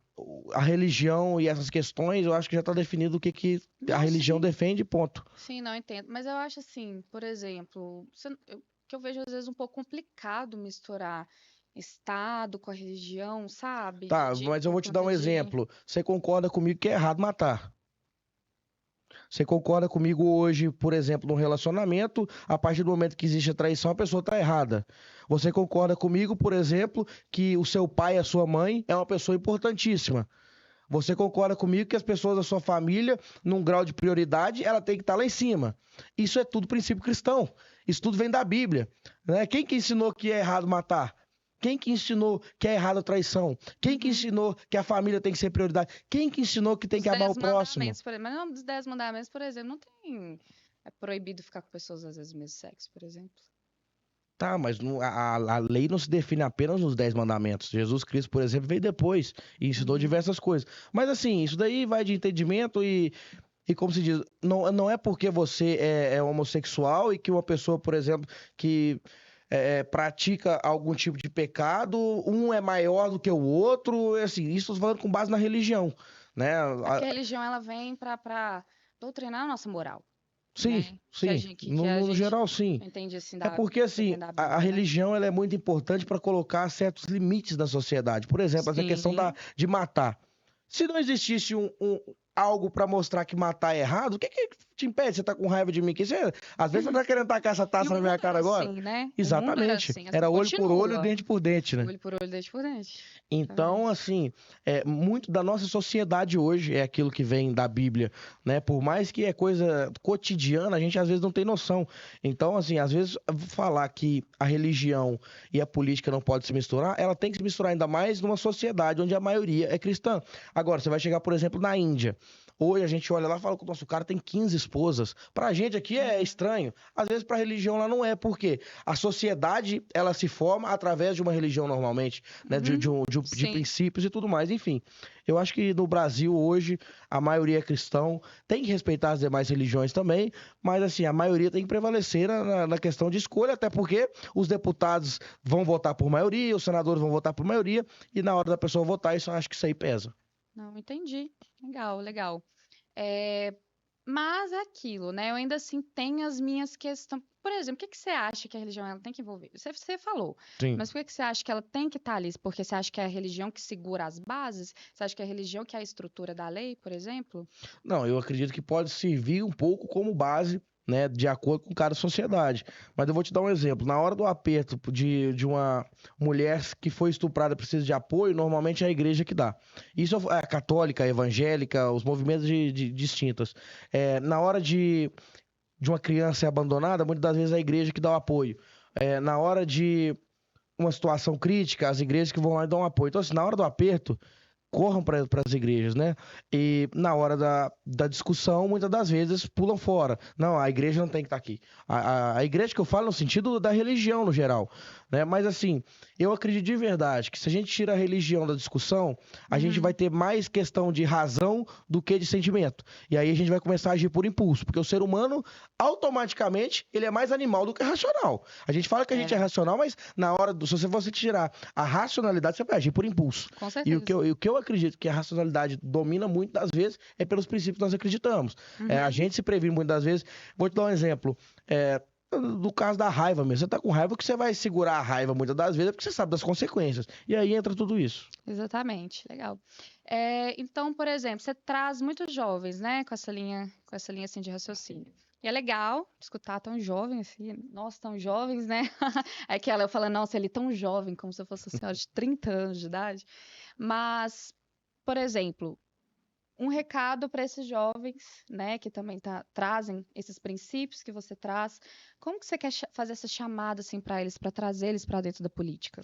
a religião e essas questões, eu acho que já está definido o que a religião defende, ponto. Sim, não entendo. Mas eu acho assim, por exemplo, que eu vejo às vezes um pouco complicado misturar Estado com a religião, sabe? Tá, mas eu vou te dar um exemplo. Você concorda comigo que é errado matar? Você concorda comigo hoje, por exemplo, num relacionamento, a partir do momento que existe a traição, a pessoa está errada. Você concorda comigo, por exemplo, que o seu pai e a sua mãe é uma pessoa importantíssima. Você concorda comigo que as pessoas da sua família, num grau de prioridade, ela tem que estar lá em cima. Isso é tudo princípio cristão. Isso tudo vem da Bíblia, né? Quem que ensinou que é errado matar? Quem que ensinou que é errado a traição? Quem que ensinou que a família tem que ser prioridade? Quem que ensinou que tem que amar o próximo? Mas não dos 10 mandamentos, por exemplo, não tem... É proibido ficar com pessoas às vezes do mesmo sexo, por exemplo. Tá, mas a lei não se define apenas nos 10 mandamentos. Jesus Cristo, por exemplo, veio depois e ensinou diversas coisas. Mas assim, isso daí vai de entendimento e como se diz, não é porque você é homossexual e que uma pessoa, por exemplo, que pratica algum tipo de pecado, um é maior do que o outro, assim, isso eu tô falando com base na religião, né? Porque a religião, ela vem para doutrinar a nossa moral. Sim, né? sim. No geral, sim. Entende, assim, É porque, assim, a religião ela é muito importante para colocar certos limites da sociedade. Por exemplo, essa questão de matar. Se não existisse algo para mostrar que matar é errado, o que te impede? Você tá com raiva de mim? Às vezes você tá querendo tacar essa taça na minha cara agora? Assim, né? Exatamente. Era olho por olho, dente por dente, né? Olho por olho, dente por dente. Então, assim, muito da nossa sociedade hoje é aquilo que vem da Bíblia, né? Por mais que é coisa cotidiana, a gente às vezes não tem noção. Então, assim, às vezes falar que a religião e a política não podem se misturar, ela tem que se misturar ainda mais numa sociedade onde a maioria é cristã. Agora, você vai chegar, por exemplo, na Índia. Hoje a gente olha lá e fala que o nosso cara tem 15 esposas. Pra gente aqui é estranho. Às vezes pra religião lá não é. Por quê? A sociedade, ela se forma através de uma religião normalmente, né? De princípios e tudo mais. Enfim, eu acho que no Brasil hoje a maioria é cristão. Tem que respeitar as demais religiões também, mas assim, a maioria tem que prevalecer na questão de escolha, até porque os deputados vão votar por maioria, os senadores vão votar por maioria, e na hora da pessoa votar, eu acho que isso aí pesa. Não, entendi. Legal. Mas é aquilo, né? Eu ainda assim tenho as minhas questões. Por exemplo, o que você acha que a religião ela tem que envolver? Você falou, Sim. Mas por que você acha que ela tem que estar ali? Porque você acha que é a religião que segura as bases? Você acha que é a religião que é a estrutura da lei, por exemplo? Não, eu acredito que pode servir um pouco como base, né, de acordo com cada sociedade. Mas eu vou te dar um exemplo. Na hora do aperto de uma mulher que foi estuprada precisa de apoio, normalmente é a igreja que dá. Isso é a católica, a evangélica, os movimentos distintos. Na hora de de uma criança ser abandonada, muitas das vezes é a igreja que dá o apoio. Na hora de uma situação crítica, as igrejas que vão lá e dão um apoio. Então, assim, na hora do aperto, corram para as igrejas, né? E na hora da discussão, muitas das vezes pulam fora. Não, a igreja não tem que estar aqui. A igreja que eu falo no sentido da religião no geral, né? Mas assim, eu acredito de verdade que se a gente tira a religião da discussão, a gente vai ter mais questão de razão do que de sentimento. E aí a gente vai começar a agir por impulso, porque o ser humano, automaticamente, ele é mais animal do que racional. A gente fala que a gente é racional, mas na hora se você tirar a racionalidade, você vai agir por impulso. Com certeza. E o que eu acredito que a racionalidade domina muito das vezes é pelos princípios que nós acreditamos. A gente se previne muitas das vezes. Vou te dar um exemplo. Do caso da raiva mesmo. Você tá com raiva, que você vai segurar a raiva muitas das vezes é porque você sabe das consequências. E aí entra tudo isso. Exatamente, legal. Então, por exemplo, você traz muitos jovens, né, com essa linha assim, de raciocínio. E é legal escutar tão jovem assim, nossa, tão jovens, né? É que eu falo, nossa, ele é tão jovem, como se eu fosse uma senhora de 30 anos de idade. Mas, por exemplo, um recado para esses jovens, né, que também trazem esses princípios que você traz. Como que você quer fazer essa chamada assim para eles, para trazer eles para dentro da política?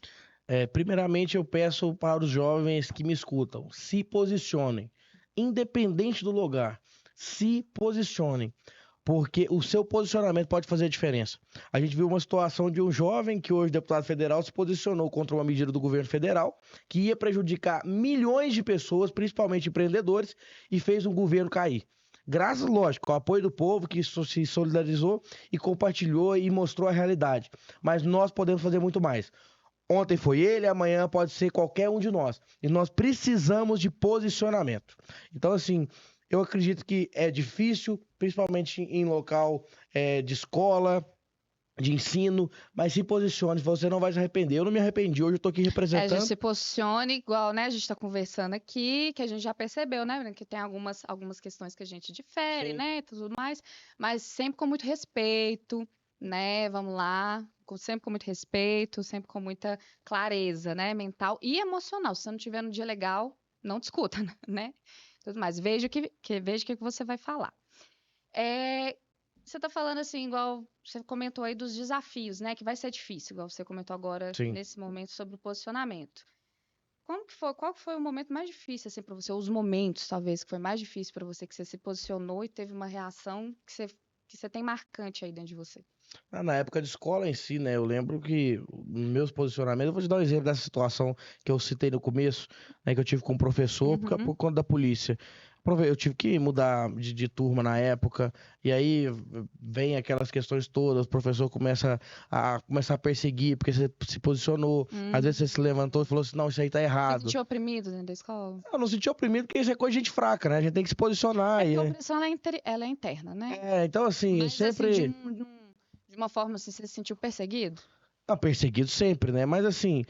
Primeiramente, eu peço para os jovens que me escutam, se posicionem, independente do lugar, se posicionem. Porque o seu posicionamento pode fazer a diferença. A gente viu uma situação de um jovem que hoje, deputado federal, se posicionou contra uma medida do governo federal que ia prejudicar milhões de pessoas, principalmente empreendedores, e fez um governo cair. Graças, lógico, ao apoio do povo que se solidarizou e compartilhou e mostrou a realidade. Mas nós podemos fazer muito mais. Ontem foi ele, amanhã pode ser qualquer um de nós. E nós precisamos de posicionamento. Então, assim, eu acredito que é difícil, principalmente em local de escola, de ensino, mas se posicione, você não vai se arrepender. Eu não me arrependi, hoje eu tô aqui A representando. gente se posicione igual, né? A gente está conversando aqui, que a gente já percebeu, né? Que tem algumas questões que a gente difere, né? Tudo mais, mas sempre com muito respeito, né? Vamos lá, sempre com muito respeito, sempre com muita clareza, né? Mental e emocional. Se você não tiver no dia legal, não discuta, né? Tudo mais. Veja o que você vai falar. Você tá falando assim, igual você comentou aí dos desafios, né? Que vai ser difícil, igual você comentou agora nesse momento sobre o posicionamento. Qual que foi o momento mais difícil, assim, para você? Os momentos, talvez, que foi mais difícil para você, que você se posicionou e teve uma reação que você tem marcante aí dentro de você? Na época de escola em si, né? Eu lembro que meus posicionamentos. Eu vou te dar um exemplo dessa situação que eu citei no começo, né? Que eu tive com um professor por conta da polícia. Eu tive que mudar de turma na época, e aí vem aquelas questões todas, o professor começa a perseguir, porque você se posicionou, às vezes você se levantou e falou assim, não, isso aí tá Você errado. se sentiu oprimido dentro da escola? Eu não senti oprimido porque isso é coisa de gente fraca, né? A gente tem que se posicionar. Porque a opressão, ela é interna, né? Então assim, Mas, sempre... assim, de uma forma assim, você se sentiu perseguido? Não, perseguido sempre, né? Mas assim,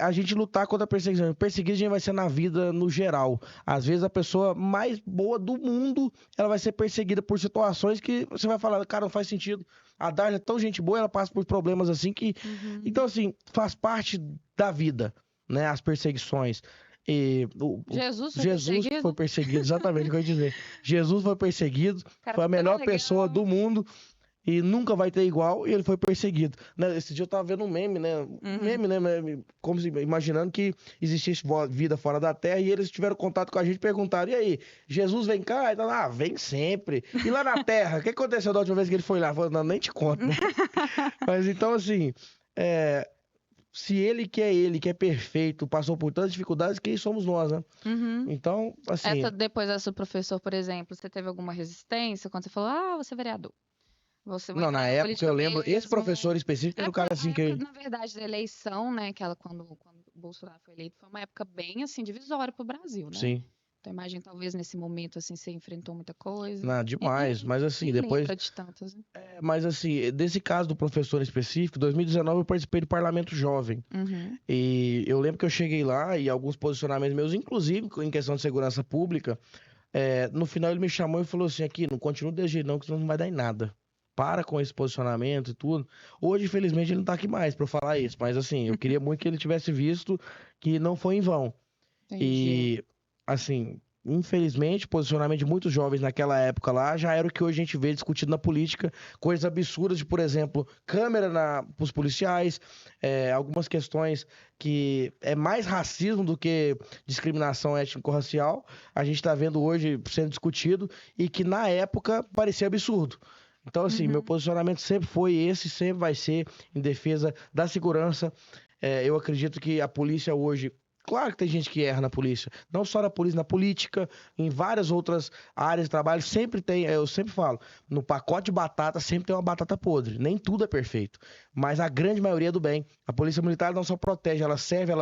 a gente lutar contra a perseguição. Perseguido a gente vai ser na vida no geral. Às vezes a pessoa mais boa do mundo, ela vai ser perseguida por situações que você vai falar, cara, não faz sentido. A Darla é tão gente boa, ela passa por problemas assim que... Então assim, faz parte da vida, né? As perseguições. Jesus foi perseguido, exatamente o que eu ia dizer. Jesus foi perseguido, Cara, foi a melhor legal. pessoa do mundo. E nunca vai ter igual, e ele foi perseguido. Né? Esse dia eu tava vendo um meme, né? Um meme, né? Como se, imaginando que existisse vida fora da Terra, e eles tiveram contato com a gente e perguntaram, e aí, Jesus vem cá? E tá, vem sempre. E lá na Terra, o que aconteceu da última vez que ele foi lá? Eu falei, não, nem te conto, né? Mas então, assim, se ele, que é perfeito, passou por tantas dificuldades, quem somos nós, né? Então, assim... Depois dessa professor, por exemplo, você teve alguma resistência quando você falou, você é vereador? Você vai Não, na entrar na época política eu lembro, esse mesmo? professor específico era o cara assim A que... época, na verdade, da eleição, né? Quando o Bolsonaro foi eleito, foi uma época bem, assim, divisória pro Brasil, né? Sim. Então, imagino, talvez, nesse momento, assim, você enfrentou muita coisa. Não, demais, mas assim, Nem depois... lembra de tantas, né? Mas assim, desse caso do professor específico, em 2019 eu participei do Parlamento Jovem. E eu lembro que eu cheguei lá e alguns posicionamentos meus, inclusive em questão de segurança pública, no final ele me chamou e falou assim, aqui, não continua desse jeito não, que senão não vai dar em nada. Para com esse posicionamento e tudo. Hoje, infelizmente, ele não tá aqui mais pra eu falar isso, mas assim, eu queria muito que ele tivesse visto que não foi em vão. Entendi. E, assim, infelizmente, o posicionamento de muitos jovens naquela época lá já era o que hoje a gente vê discutido na política, coisas absurdas de, por exemplo, câmera para os policiais, algumas questões que é mais racismo do que discriminação étnico-racial, a gente está vendo hoje sendo discutido e que na época parecia absurdo. Então, assim, meu posicionamento sempre foi esse, sempre vai ser em defesa da segurança. Eu acredito que a polícia hoje... Claro que tem gente que erra na polícia. Não só na polícia, na política, em várias outras áreas de trabalho. Sempre tem, eu sempre falo, no pacote de batata sempre tem uma batata podre. Nem tudo é perfeito. Mas a grande maioria é do bem. A polícia militar não só protege, ela serve,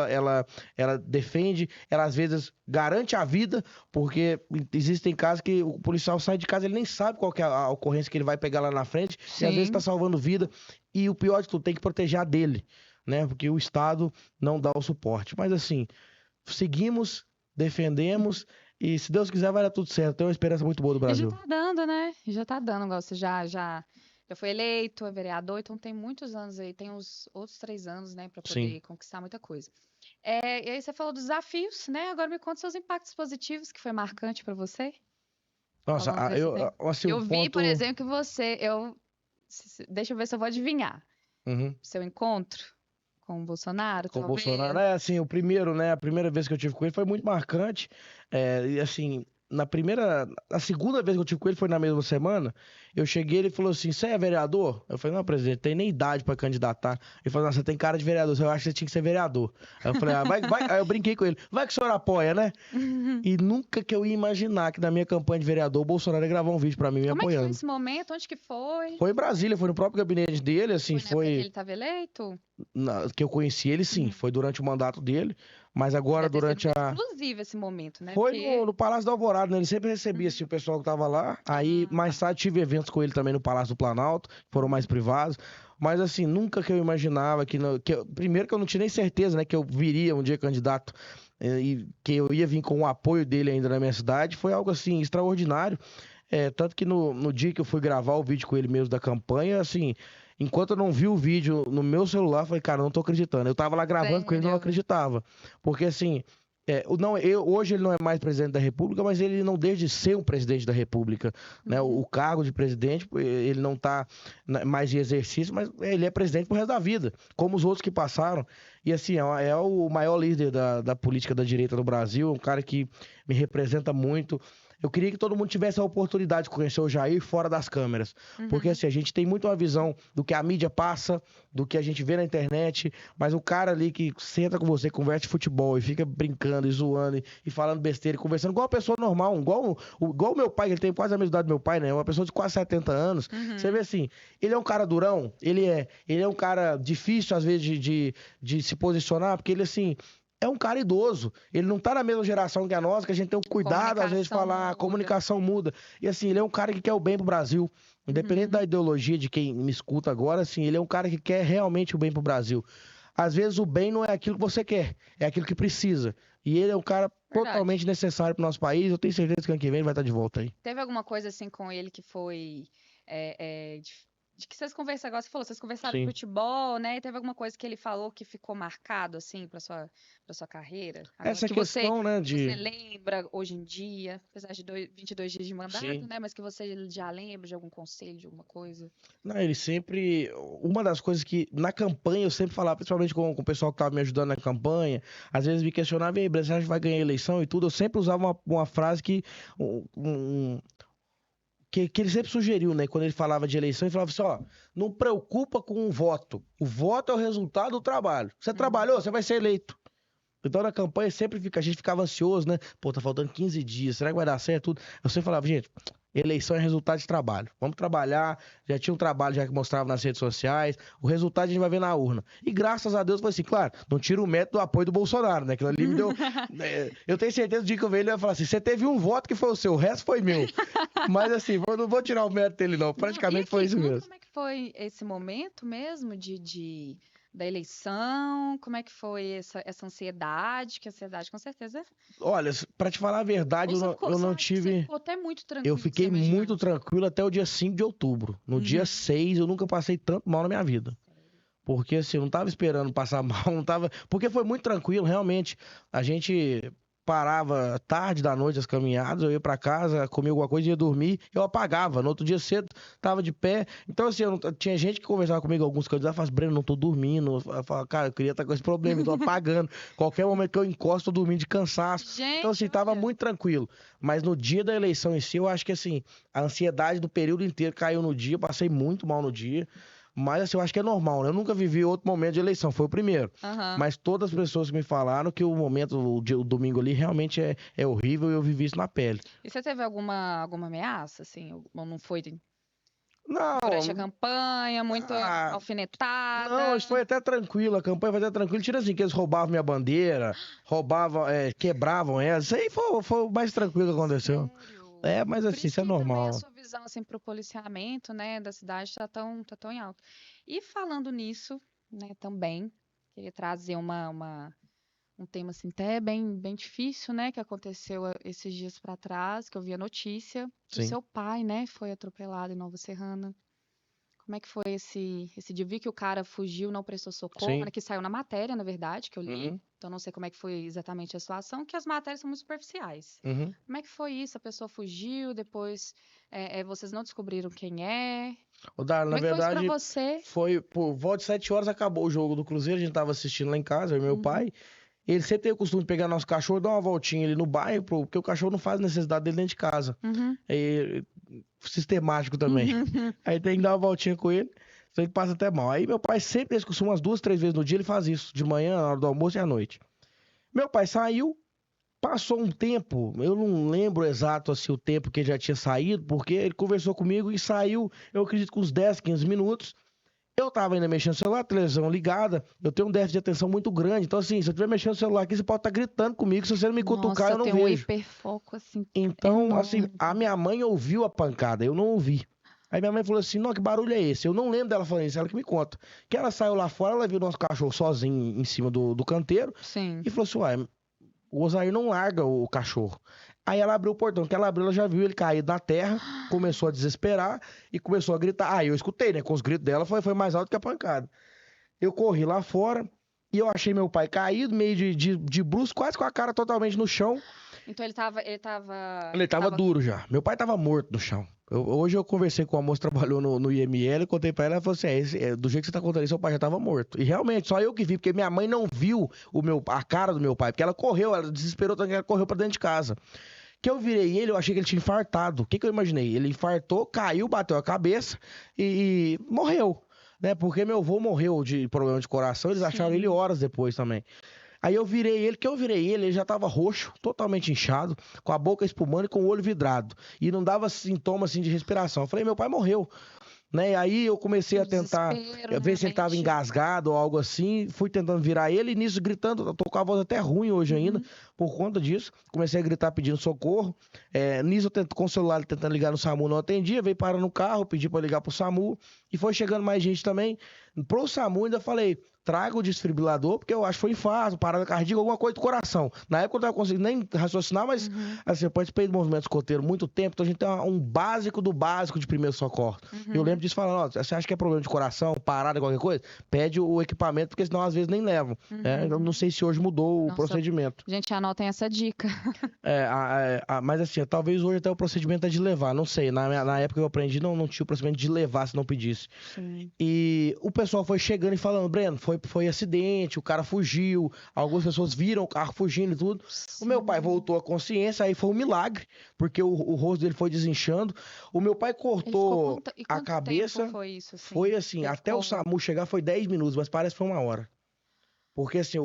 ela defende, ela às vezes garante a vida, porque existem casos que o policial sai de casa, ele nem sabe qual que é a ocorrência que ele vai pegar lá na frente. Sim. E às vezes está salvando vida. E o pior de tudo, tem que proteger a dele. Né? Porque o Estado não dá o suporte. Mas assim, seguimos, defendemos e se Deus quiser vai dar tudo certo. Tenho uma esperança muito boa do Brasil. E já tá dando, né? Já tá dando, igual você já foi eleito, é vereador, então tem muitos anos aí, tem uns outros 3 anos, né, para poder conquistar muita coisa. E aí você falou dos desafios, né? Agora me conta seus impactos positivos, que foi marcante para você. Nossa, eu vi, por exemplo, que você, deixa eu ver se eu vou adivinhar. Seu encontro com o Bolsonaro, com o talvez. Bolsonaro, assim, a primeira vez que eu tive com ele foi muito marcante, e assim, a segunda vez que eu tive com ele foi na mesma semana, eu cheguei, ele falou assim, você é vereador? Eu falei, não, presidente, tem nem idade pra candidatar. Ele falou, não, você tem cara de vereador, eu acho que você tinha que ser vereador. Aí eu falei, vai, aí eu brinquei com ele, vai que o senhor apoia, né? E nunca que eu ia imaginar que na minha campanha de vereador, o Bolsonaro ia gravar um vídeo pra mim me apoiando. Como é que foi esse momento? Onde que foi? Foi em Brasília, foi no próprio gabinete dele, assim, foi... que ele estava eleito? Que eu conheci ele, sim, foi durante o mandato dele, mas agora durante a... Exclusivo esse momento, né? Foi no Palácio da Alvorada, né? Ele sempre recebia, assim, o pessoal que tava lá, aí mais tarde tive eventos com ele também no Palácio do Planalto, que foram mais privados, mas assim, nunca que eu imaginava primeiro que eu não tinha nem certeza, né, que eu viria um dia candidato e que eu ia vir com o apoio dele ainda na minha cidade, foi algo assim, extraordinário, tanto que no dia que eu fui gravar o vídeo com ele mesmo da campanha, assim... Enquanto eu não vi o vídeo no meu celular, eu falei, cara, não tô acreditando. Eu tava lá gravando com ele e não acreditava. Porque assim, hoje ele não é mais presidente da República, mas ele não deixa de ser um presidente da República. Né? O cargo de presidente, ele não tá mais em exercício, mas ele é presidente pro resto da vida, como os outros que passaram. E assim, é o maior líder da política da direita no Brasil, um cara que me representa muito. Eu queria que todo mundo tivesse a oportunidade de conhecer o Jair fora das câmeras. Porque assim, a gente tem muito uma visão do que a mídia passa, do que a gente vê na internet, mas o cara ali que senta com você, conversa de futebol e fica brincando e zoando e falando besteira, e conversando igual uma pessoa normal, igual o meu pai, que ele tem quase a mesma idade do meu pai, né? Uma pessoa de quase 70 anos. Você vê assim, ele é um cara durão, ele é um cara difícil às vezes de se posicionar, porque ele assim... É um cara idoso, ele não tá na mesma geração que a nossa, que a gente tem o cuidado, às vezes, de falar, a comunicação muda. E assim, ele é um cara que quer o bem pro Brasil. Independente da ideologia de quem me escuta agora, assim, ele é um cara que quer realmente o bem pro Brasil. Às vezes o bem não é aquilo que você quer, é aquilo que precisa. E ele é um cara totalmente necessário pro nosso país, eu tenho certeza que ano que vem ele vai estar de volta aí. Teve alguma coisa assim com ele que foi... de que vocês conversaram, agora você falou, vocês conversaram de futebol, né? E teve alguma coisa que ele falou que ficou marcado, assim, pra sua carreira? Essa questão, né, que você lembra hoje em dia, apesar de 22 dias de mandato, né? Mas que você já lembra de algum conselho, de alguma coisa? Não, ele sempre... Uma das coisas que, na campanha, eu sempre falava, principalmente com o pessoal que tava me ajudando na campanha, às vezes me questionava, e aí, Breno, você acha que vai ganhar a eleição e tudo? Eu sempre usava uma frase que ele sempre sugeriu, né? Quando ele falava de eleição, ele falava assim, ó, não preocupa com o voto. O voto é o resultado do trabalho. Você trabalhou, você vai ser eleito. Então, na campanha, a gente ficava ansioso, né? Pô, tá faltando 15 dias, será que vai dar certo tudo? Eu sempre falava, gente, eleição é resultado de trabalho. Vamos trabalhar, já tinha um trabalho já que mostrava nas redes sociais, o resultado a gente vai ver na urna. E graças a Deus foi assim, claro, não tira o mérito do apoio do Bolsonaro, né? Aquilo ali me deu... eu tenho certeza do dia que eu vejo ele vai falar assim, você teve um voto que foi o seu, o resto foi meu. Mas assim, eu não vou tirar o mérito dele não, praticamente foi isso mesmo. Como é que foi esse momento mesmo da eleição? Como é que foi essa ansiedade? Que ansiedade, com certeza. Olha, pra te falar a verdade, eu não tive... Você ficou até muito tranquilo. Eu fiquei muito tranquilo até o dia 5 de outubro. No dia 6, eu nunca passei tanto mal na minha vida. Porque assim, eu não tava esperando passar mal, não tava... Porque foi muito tranquilo, realmente. A gente parava tarde da noite as caminhadas, eu ia pra casa, comia alguma coisa, ia dormir, eu apagava. No outro dia cedo, tava de pé. Então, assim, tinha gente que conversava comigo, alguns candidatos, eu falava, Breno, não tô dormindo. Eu falava, cara, eu queria estar com esse problema, eu tô apagando. Qualquer momento que eu encosto, eu tô dormindo de cansaço. Então, assim, Gente, tava olha. muito tranquilo. Mas no dia da eleição em si, eu acho que, assim, a ansiedade do período inteiro caiu no dia, eu passei muito mal no dia. Mas assim, eu acho que é normal, né? Eu nunca vivi outro momento de eleição, foi o primeiro. Aham. Mas todas as pessoas que me falaram que o momento, o domingo ali, realmente é horrível e eu vivi isso na pele. E você teve alguma ameaça, assim? Ou não foi durante a Não, campanha? Muita ah, não, isso alfinetada? foi até tranquilo, a campanha foi até tranquila. Tira assim, que eles roubavam minha bandeira, roubavam, quebravam ela. Isso aí foi o mais tranquilo que aconteceu. Sério? É, mas Por assim, isso isso é que também a normal. sua visão, assim, pro policiamento, né, da cidade tá tão em alta. E falando nisso, né, também, queria trazer um tema, assim, até bem difícil, né, que aconteceu esses dias para trás, que eu vi a notícia, que o Sim. seu pai, né, foi atropelado em Nova Serrana. Como é que foi esse dia? Vi que o cara fugiu, não prestou socorro, Sim. né, que saiu na matéria, na verdade, que eu li. Uhum, Então não sei como é que foi exatamente a situação, que as matérias são muito superficiais. uhum. Como é que foi isso? A pessoa fugiu, depois vocês não descobriram quem é? Ô, Dar, na Como é que foi isso pra verdade, você? foi por volta de 7 horas acabou o jogo do Cruzeiro, a gente tava assistindo lá em casa, eu e meu Uhum, pai. Ele sempre tem o costume de pegar nosso cachorro e dar uma voltinha ali no bairro, porque o cachorro não faz necessidade dele dentro de casa. uhum, É sistemático também. uhum. Aí tem que dar uma voltinha com ele, senão ele passa até mal. Aí meu pai sempre tem esse costume, umas 2, 3 vezes no dia, ele faz isso, de manhã, na hora do almoço e à noite. Meu pai saiu, passou um tempo, eu não lembro exato assim, o tempo que ele já tinha saído, porque ele conversou comigo e saiu, eu acredito que uns 10, 15 minutos. Eu tava ainda mexendo no celular, a televisão ligada, eu tenho um déficit de atenção muito grande, então assim, se eu estiver mexendo no celular aqui, você pode estar gritando comigo, se você não me cutucar, Nossa, eu eu não tenho um vejo. hiperfoco, assim, Então, assim, enorme. a minha mãe ouviu a pancada, eu não ouvi. Aí minha mãe falou assim, não, que barulho é esse? Eu não lembro dela falando isso, ela que me conta. Que ela saiu lá fora, ela viu o nosso cachorro sozinho em cima do canteiro, Sim. e falou assim, uai, o Osair não larga o cachorro. Aí ela abriu o portão, que ela abriu, ela já viu ele caído na terra, começou a desesperar e começou a gritar. Aí eu escutei, né? Com os gritos dela foi mais alto que a pancada. Eu corri lá fora e eu achei meu pai caído, meio de bruços, quase com a cara totalmente no chão. Então ele Ele tava tava. duro já. Meu pai tava morto no chão. Hoje eu conversei com a moça que trabalhou no IML, contei pra ela, ela falou assim, do jeito que você tá contando isso, seu pai já tava morto. E realmente, só eu que vi, porque minha mãe não viu a cara do meu pai, porque ela correu, ela desesperou, tanto que ela correu pra dentro de casa. Que eu virei ele, eu achei que ele tinha infartado. O que que eu imaginei? Ele infartou, caiu, bateu a cabeça e morreu. Né? Porque meu avô morreu de problema de coração, eles acharam ele Sim. horas depois também. Aí eu virei ele, ele já tava roxo, totalmente inchado, com a boca espumando e com o olho vidrado. E não dava sintoma assim de respiração. Eu falei, meu pai morreu. Né? Aí eu comecei Um a tentar desespero, né? ver A se ele tava mente. engasgado ou algo assim. Fui tentando virar ele e nisso gritando. Eu tô com a voz até ruim hoje ainda Uhum. por conta disso. Comecei a gritar pedindo socorro. Nisso eu tento, com o celular tentando ligar no SAMU, não atendia. Veio parar no carro, pedi para ligar pro SAMU. E foi chegando mais gente também. Pro SAMU ainda falei, traga o desfibrilador, porque eu acho que foi infarto, parada cardíaca, alguma coisa do coração. Na época eu não tava conseguindo nem raciocinar, mas Uhum. assim, eu participei do movimento escoteiro muito tempo, então a gente tem um básico do básico de primeiro socorro. Eu Uhum. lembro disso falando, ó, você acha que é problema de coração, parada, qualquer coisa? Pede o equipamento, porque senão às vezes nem levam. Né? Eu não Uhum. sei se hoje mudou o Nossa, procedimento. gente, anotem essa dica. Mas assim, talvez hoje até o procedimento é de levar, não sei. Na época que eu aprendi, não tinha o procedimento de levar se não pedisse. Sim. E o pessoal foi chegando e falando, Breno, foi acidente, o cara fugiu, algumas pessoas viram o carro fugindo e tudo. O meu pai Sim. voltou à consciência, aí foi um milagre, porque o rosto dele foi desinchando. O meu pai Ele ficou cortou e a quanto tempo cabeça, foi isso, foi assim? assim, Ele até o ficou. SAMU chegar foi 10 minutos, mas parece que foi 1 hora. Porque assim,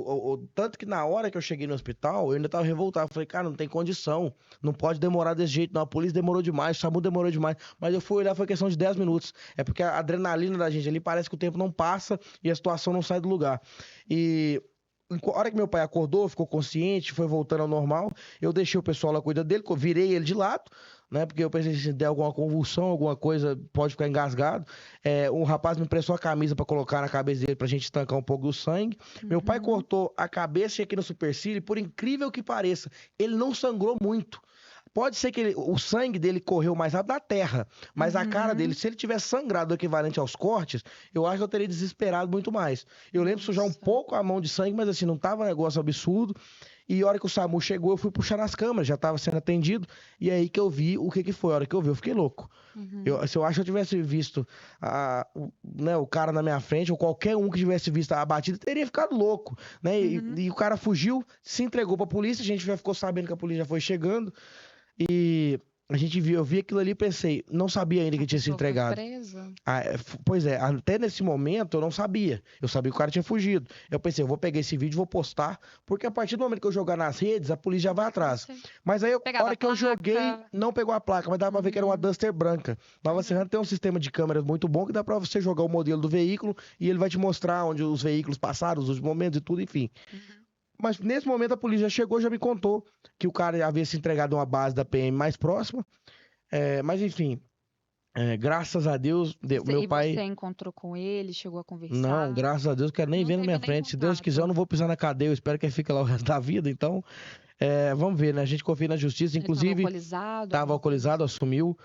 tanto que na hora que eu cheguei no hospital, eu ainda tava revoltado. Falei, cara, não tem condição. Não pode demorar desse jeito, não. A polícia demorou demais, o SAMU demorou demais. Mas eu fui olhar, foi questão de 10 minutos. É porque a adrenalina da gente ali parece que o tempo não passa e a situação não sai do lugar. E a hora que meu pai acordou, ficou consciente, foi voltando ao normal, eu deixei o pessoal lá cuidar dele, virei ele de lado, né? Porque eu pensei, se der alguma convulsão, alguma coisa, pode ficar engasgado. Um rapaz me emprestou a camisa pra colocar na cabeça dele pra gente estancar um pouco do sangue. Meu pai Uhum. cortou a cabeça e aqui no supercílio, e por incrível que pareça, ele não sangrou muito. Pode ser que o sangue dele correu mais rápido da terra, mas a cara dele, Uhum. se ele tivesse sangrado o equivalente aos cortes, eu acho que eu teria desesperado muito mais. Eu lembro de sujar um Nossa. pouco a mão de sangue, mas assim, não tava um negócio absurdo. E a hora que o SAMU chegou, eu fui puxar nas câmeras, já estava sendo atendido. E aí que eu vi o que foi. A hora que eu vi, eu fiquei louco. Se eu acho que eu tivesse visto o cara na minha frente, ou qualquer um que tivesse visto a batida, teria ficado louco, né? E o cara fugiu, se entregou pra polícia, a gente já ficou sabendo que a polícia já foi chegando. E eu vi aquilo ali e pensei, não sabia ainda que tinha sido entregado. Pois é, até nesse momento eu não sabia. Eu sabia que o cara tinha fugido. Eu pensei, eu vou pegar esse vídeo e vou postar, porque a partir do momento que eu jogar nas redes, a polícia já vai atrás. Mas aí, a hora que eu joguei, não pegou a placa, mas dava pra ver que era uma Duster branca. Nova Serrana tem um sistema de câmeras muito bom que dá pra você jogar o modelo do veículo e ele vai te mostrar onde os veículos passaram, os momentos e tudo, enfim. Mas nesse momento a polícia chegou e já me contou que o cara havia se entregado a uma base da PM mais próxima. Mas enfim, graças a Deus, meu pai... E você encontrou com ele, chegou a conversar? Não, graças a Deus, quero nem ver na minha frente. Se Deus quiser, eu não vou pisar na cadeia, eu espero que ele fique lá o resto da vida. Então, vamos ver, né? A gente confia na justiça, inclusive... Estava alcoolizado, assumiu,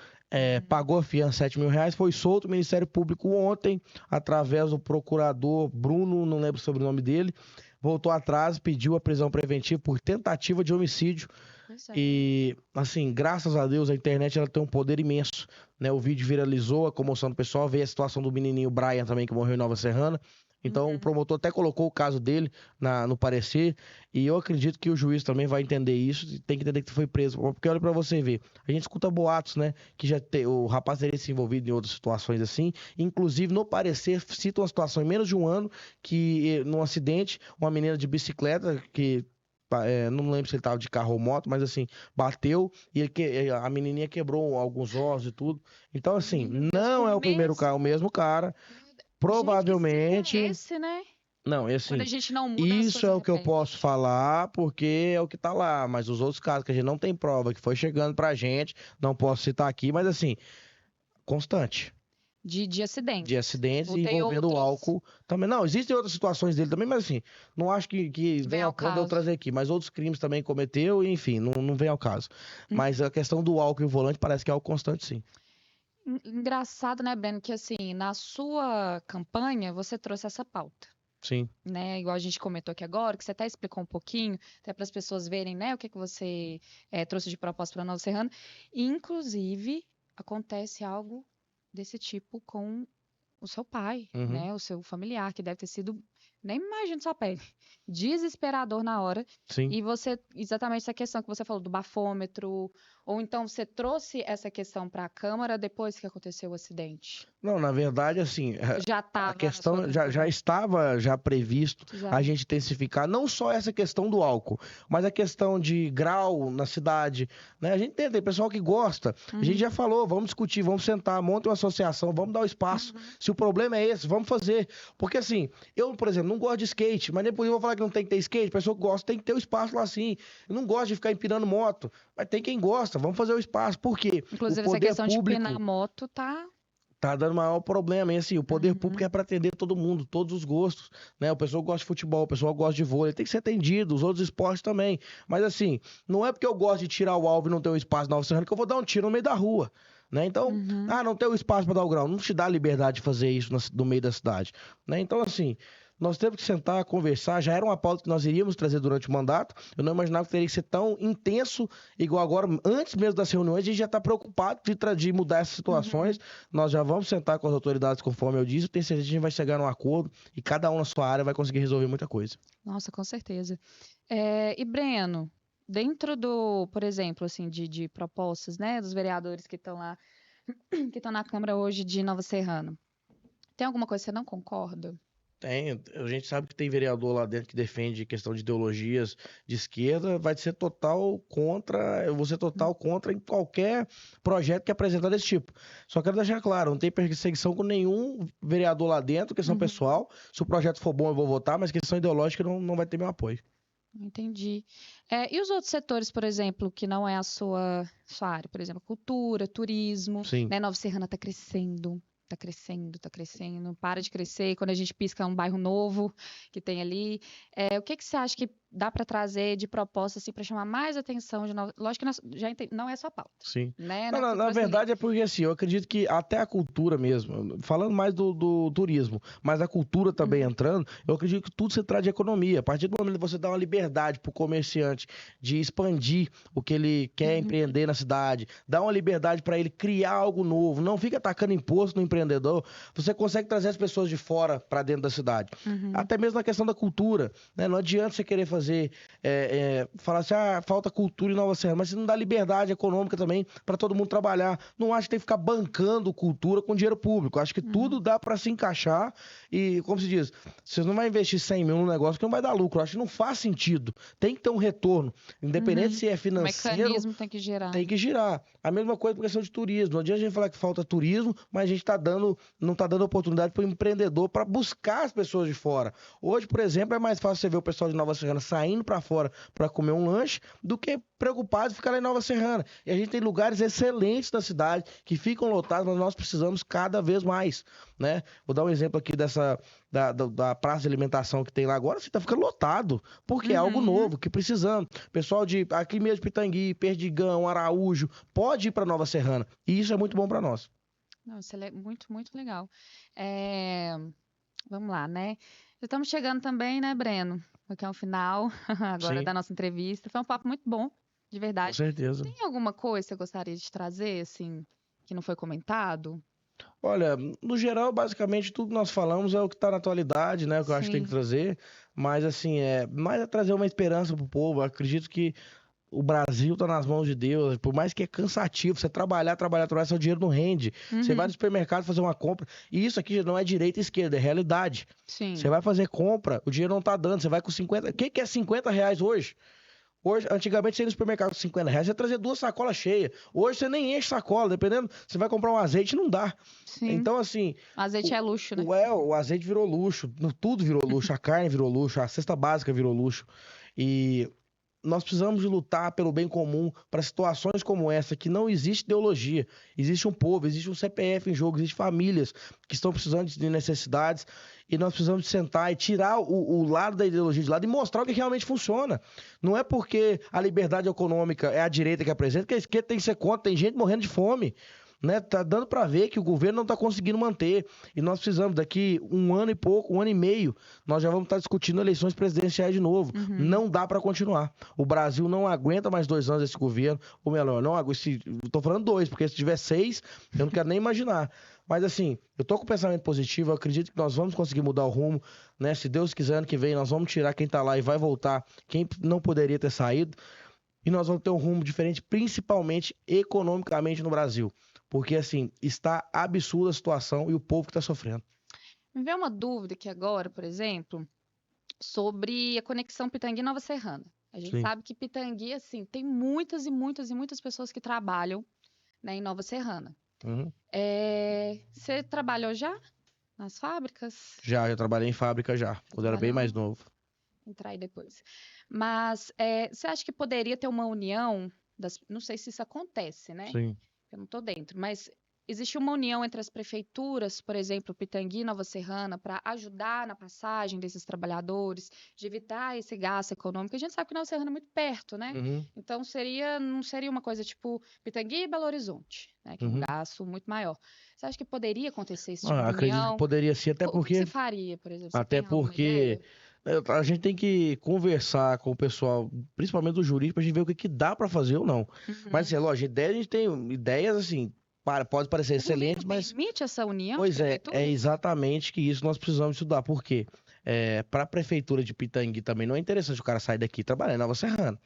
pagou a fiança R$7.000, foi solto. O Ministério Público ontem, através do procurador Bruno, não lembro sobre o sobrenome dele, voltou atrás, pediu a prisão preventiva por tentativa de homicídio. E, assim, graças a Deus, a internet ela tem um poder imenso, né? O vídeo viralizou, a comoção do pessoal, veio a situação do menininho Brian também, que morreu em Nova Serrana. Então, o promotor até colocou o caso dele no parecer, e eu acredito que o juiz também vai entender isso, e tem que entender que foi preso. Porque olha pra você ver, a gente escuta boatos, né, que o rapaz teria se envolvido em outras situações assim, inclusive no parecer cita uma situação em menos de um ano, que num acidente, uma menina de bicicleta, que não lembro se ele tava de carro ou moto, mas assim, bateu e a menininha quebrou alguns ossos e tudo. Então, assim, não é o mesmo cara. Provavelmente. Gente, esse, né? Não, e assim, quando a gente não muda, isso é o que eu posso falar, porque é o que tá lá. Mas os outros casos que a gente não tem prova, que foi chegando pra gente, não posso citar aqui, mas assim, constante. De acidentes. De acidentes envolvendo o álcool também. Não, existem outras situações dele também, mas assim, não acho que vem ao ponto de eu trazer aqui. Mas outros crimes também cometeu, enfim, não vem ao caso. Mas a questão do álcool e o volante parece que é algo constante, sim. Engraçado, né, Breno, que assim, na sua campanha você trouxe essa pauta. Sim. Né, igual a gente comentou aqui agora, que você até explicou um pouquinho, até para as pessoas verem, né, o que você trouxe de proposta para Nova Serrana. E, inclusive, acontece algo desse tipo com o seu pai, né, o seu familiar, que deve ter sido, nem imagino sua pele, desesperador na hora. Sim. E você, exatamente essa questão que você falou do bafômetro, ou então você trouxe essa questão para a Câmara depois que aconteceu o acidente? Não, na verdade, assim, a questão já estava previsto a gente intensificar, não só essa questão do álcool, mas a questão de grau na cidade, né? A gente tem pessoal que gosta, a gente já falou, vamos discutir, vamos sentar, monta uma associação, vamos dar o espaço. Se o problema é esse, vamos fazer. Porque assim, eu, por exemplo, não gosto de skate, mas nem por isso eu vou falar que não tem que ter skate, a pessoa que gosta tem que ter o espaço lá sim. Eu não gosto de ficar empinando moto, mas tem quem gosta, vamos fazer o espaço. Por quê? Inclusive, essa questão de empinar moto tá dando maior problema. E assim, o poder público é para atender todo mundo, todos os gostos, né? O pessoal gosta de futebol, o pessoal gosta de vôlei, tem que ser atendido, os outros esportes também. Mas assim, não é porque eu gosto de tirar o alvo e não ter um espaço na Nova Serrana que eu vou dar um tiro no meio da rua, né? Então, não tem o espaço para dar o grau, não te dá a liberdade de fazer isso no meio da cidade, né? Então, assim, nós temos que sentar, conversar. Já era uma pauta que nós iríamos trazer durante o mandato. Eu não imaginava que teria que ser tão intenso, igual agora. Antes mesmo das reuniões, a gente já está preocupado de mudar essas situações. Nós já vamos sentar com as autoridades, conforme eu disse. Eu tenho certeza que a gente vai chegar num acordo e cada um na sua área vai conseguir resolver muita coisa. Nossa, com certeza. E Breno, dentro por exemplo, assim, de propostas, né, dos vereadores que estão lá, que estão na Câmara hoje de Nova Serrana, tem alguma coisa que você não concorda? Tem, a gente sabe que tem vereador lá dentro que defende questão de ideologias de esquerda, vai ser total contra, eu vou ser total contra em qualquer projeto que é apresentar desse tipo. Só quero deixar claro, não tem perseguição com nenhum vereador lá dentro, questão pessoal. Se o projeto for bom, eu vou votar, mas questão ideológica não vai ter meu apoio. Entendi. E os outros setores, por exemplo, que não é a sua área, por exemplo, cultura, turismo, né? Nova Serrana está crescendo. Tá crescendo, para de crescer. Quando a gente pisca um bairro novo que tem ali, o que você acha que dá para trazer de proposta assim para chamar mais atenção de novo? Lógico que não é só pauta, Sim. né? Não, na verdade é porque assim, eu acredito que até a cultura mesmo, falando mais do turismo, mas a cultura também entrando, eu acredito que tudo se trata de economia. A partir do momento que você dá uma liberdade pro comerciante de expandir o que ele quer empreender na cidade, dá uma liberdade para ele criar algo novo, não fica atacando imposto no empreendedor, você consegue trazer as pessoas de fora para dentro da cidade. Até mesmo na questão da cultura, né? Não adianta você querer fazer, falar assim, falta cultura em Nova Serrana, mas você não dá liberdade econômica também para todo mundo trabalhar. Não acho que tem que ficar bancando cultura com dinheiro público. Acho que tudo dá para se encaixar e, como se diz, você não vai investir 100 mil num negócio que não vai dar lucro. Acho que não faz sentido. Tem que ter um retorno. Independente se é financeiro, o mecanismo tem que girar. Tem que girar. A mesma coisa por questão de turismo. Não adianta a gente falar que falta turismo, mas a gente não está dando oportunidade para o empreendedor para buscar as pessoas de fora. Hoje, por exemplo, é mais fácil você ver o pessoal de Nova Serrana saindo para fora para comer um lanche do que preocupado em ficar lá em Nova Serrana. E a gente tem lugares excelentes na cidade que ficam lotados, mas nós precisamos cada vez mais, né? Vou dar um exemplo aqui da praça de alimentação que tem lá agora, tá ficando lotado, porque é algo novo, que precisamos. Pessoal aqui mesmo de Pitangui, Perdigão, Araújo, pode ir para Nova Serrana. E isso é muito bom para nós. Não, isso é muito, muito legal. Vamos lá, né? Já estamos chegando também, né, Breno? Aqui é o final agora da nossa entrevista. Foi um papo muito bom, de verdade. Com certeza. Tem alguma coisa que você gostaria de trazer, assim, que não foi comentado? Olha, no geral, basicamente, tudo que nós falamos é o que está na atualidade, né? O que eu acho que tem que trazer. Mas, assim, mais é trazer uma esperança pro povo. Eu acredito que o Brasil tá nas mãos de Deus, por mais que é cansativo, você trabalhar, seu dinheiro não rende. Você vai no supermercado fazer uma compra, e isso aqui não é direita e esquerda, é realidade. Sim. Você vai fazer compra, o dinheiro não tá dando, você vai com 50... O que é 50 reais hoje? Antigamente você ia no supermercado com 50 reais, você trazia 2 sacolas cheias. Hoje você nem enche sacola, dependendo, você vai comprar um azeite, não dá. Sim. Então, assim... O azeite é luxo, né? O azeite virou luxo, tudo virou luxo, a carne virou luxo, a cesta básica virou luxo. E... nós precisamos de lutar pelo bem comum para situações como essa, que não existe ideologia. Existe um povo, existe um CPF em jogo, existem famílias que estão precisando de necessidades e nós precisamos de sentar e tirar o lado da ideologia de lado e mostrar o que realmente funciona. Não é porque a liberdade econômica é a direita que apresenta, que a esquerda tem que ser contra, tem gente morrendo de fome. Né? Tá dando para ver que o governo não está conseguindo manter. E nós precisamos, daqui 1 ano e pouco, 1 ano e meio, nós já vamos estar discutindo eleições presidenciais de novo. Não dá para continuar. O Brasil não aguenta mais 2 anos desse governo. Ou melhor, não aguenta. Estou falando 2, porque se tiver 6, eu não quero nem imaginar. Mas assim, eu tô com um pensamento positivo, eu acredito que nós vamos conseguir mudar o rumo, né? Se Deus quiser, ano que vem, nós vamos tirar quem tá lá e vai voltar quem não poderia ter saído. E nós vamos ter um rumo diferente, principalmente economicamente no Brasil. Porque, assim, está absurda a situação e o povo que está sofrendo. Me veio uma dúvida aqui agora, por exemplo, sobre a conexão Pitangui-Nova Serrana. A gente sabe que Pitangui, assim, tem muitas e muitas e muitas pessoas que trabalham, né, em Nova Serrana. Você trabalhou já nas fábricas? Já trabalhei em fábrica já, quando era bem mais novo. Entrar aí depois. Mas você acha que poderia ter uma união não sei se isso acontece, né? Sim. Eu não estou dentro, mas existe uma união entre as prefeituras, por exemplo, Pitangui e Nova Serrana, para ajudar na passagem desses trabalhadores, de evitar esse gasto econômico. A gente sabe que Nova Serrana é muito perto, né? Então não seria uma coisa tipo Pitangui e Belo Horizonte, né? Que é um gasto muito maior. Você acha que poderia acontecer esse tipo de união? Acredito que poderia sim, até porque... O que você faria, por exemplo? Até porque a gente tem que conversar com o pessoal, principalmente do jurídico, pra gente ver o que dá pra fazer ou não. Mas, assim, lógico, a gente tem ideias, assim, pode parecer excelentes, mas... permite essa união? Pois é exatamente que isso nós precisamos estudar. Por quê? Para a prefeitura de Pitangui também não é interessante o cara sair daqui e trabalhar em Nova Serrana.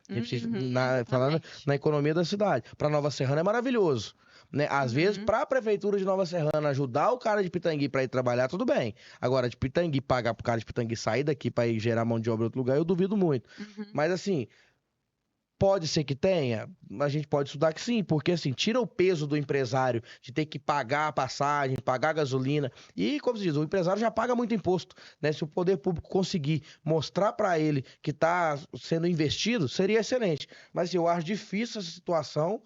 Falando na economia da cidade. Para Nova Serrana é maravilhoso. Né? Às vezes, para a prefeitura de Nova Serrana ajudar o cara de Pitangui para ir trabalhar, tudo bem. Agora, de Pitangui pagar pro cara de Pitangui sair daqui para ir gerar mão de obra em outro lugar, eu duvido muito. Mas assim, pode ser que tenha, a gente pode estudar que sim, porque assim, tira o peso do empresário de ter que pagar a passagem, pagar a gasolina, e como se diz, o empresário já paga muito imposto, né? Se o poder público conseguir mostrar para ele que está sendo investido, seria excelente. Mas assim, eu acho difícil essa situação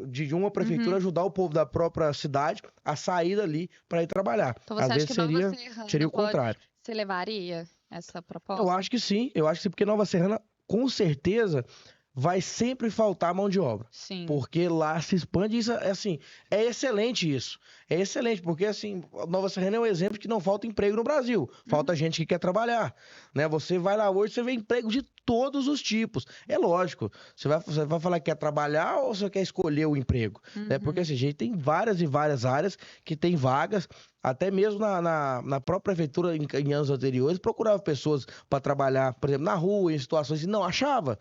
de uma prefeitura ajudar o povo da própria cidade a sair dali para ir trabalhar. Então você Às acha vezes que seria o contrário. Você levaria essa proposta? Eu acho que sim, porque Nova Serrana com certeza vai sempre faltar mão de obra. Sim. Porque lá se expande isso, assim, é excelente isso. É excelente, porque assim, Nova Serrana é um exemplo que não falta emprego no Brasil. Falta gente que quer trabalhar, né? Você vai lá hoje, você vê emprego de todos os tipos. É lógico, você vai falar que quer trabalhar ou você quer escolher o emprego? Né? Porque assim, a gente tem várias e várias áreas que tem vagas, até mesmo na própria prefeitura, em anos anteriores, procurava pessoas para trabalhar, por exemplo, na rua, em situações que não achava.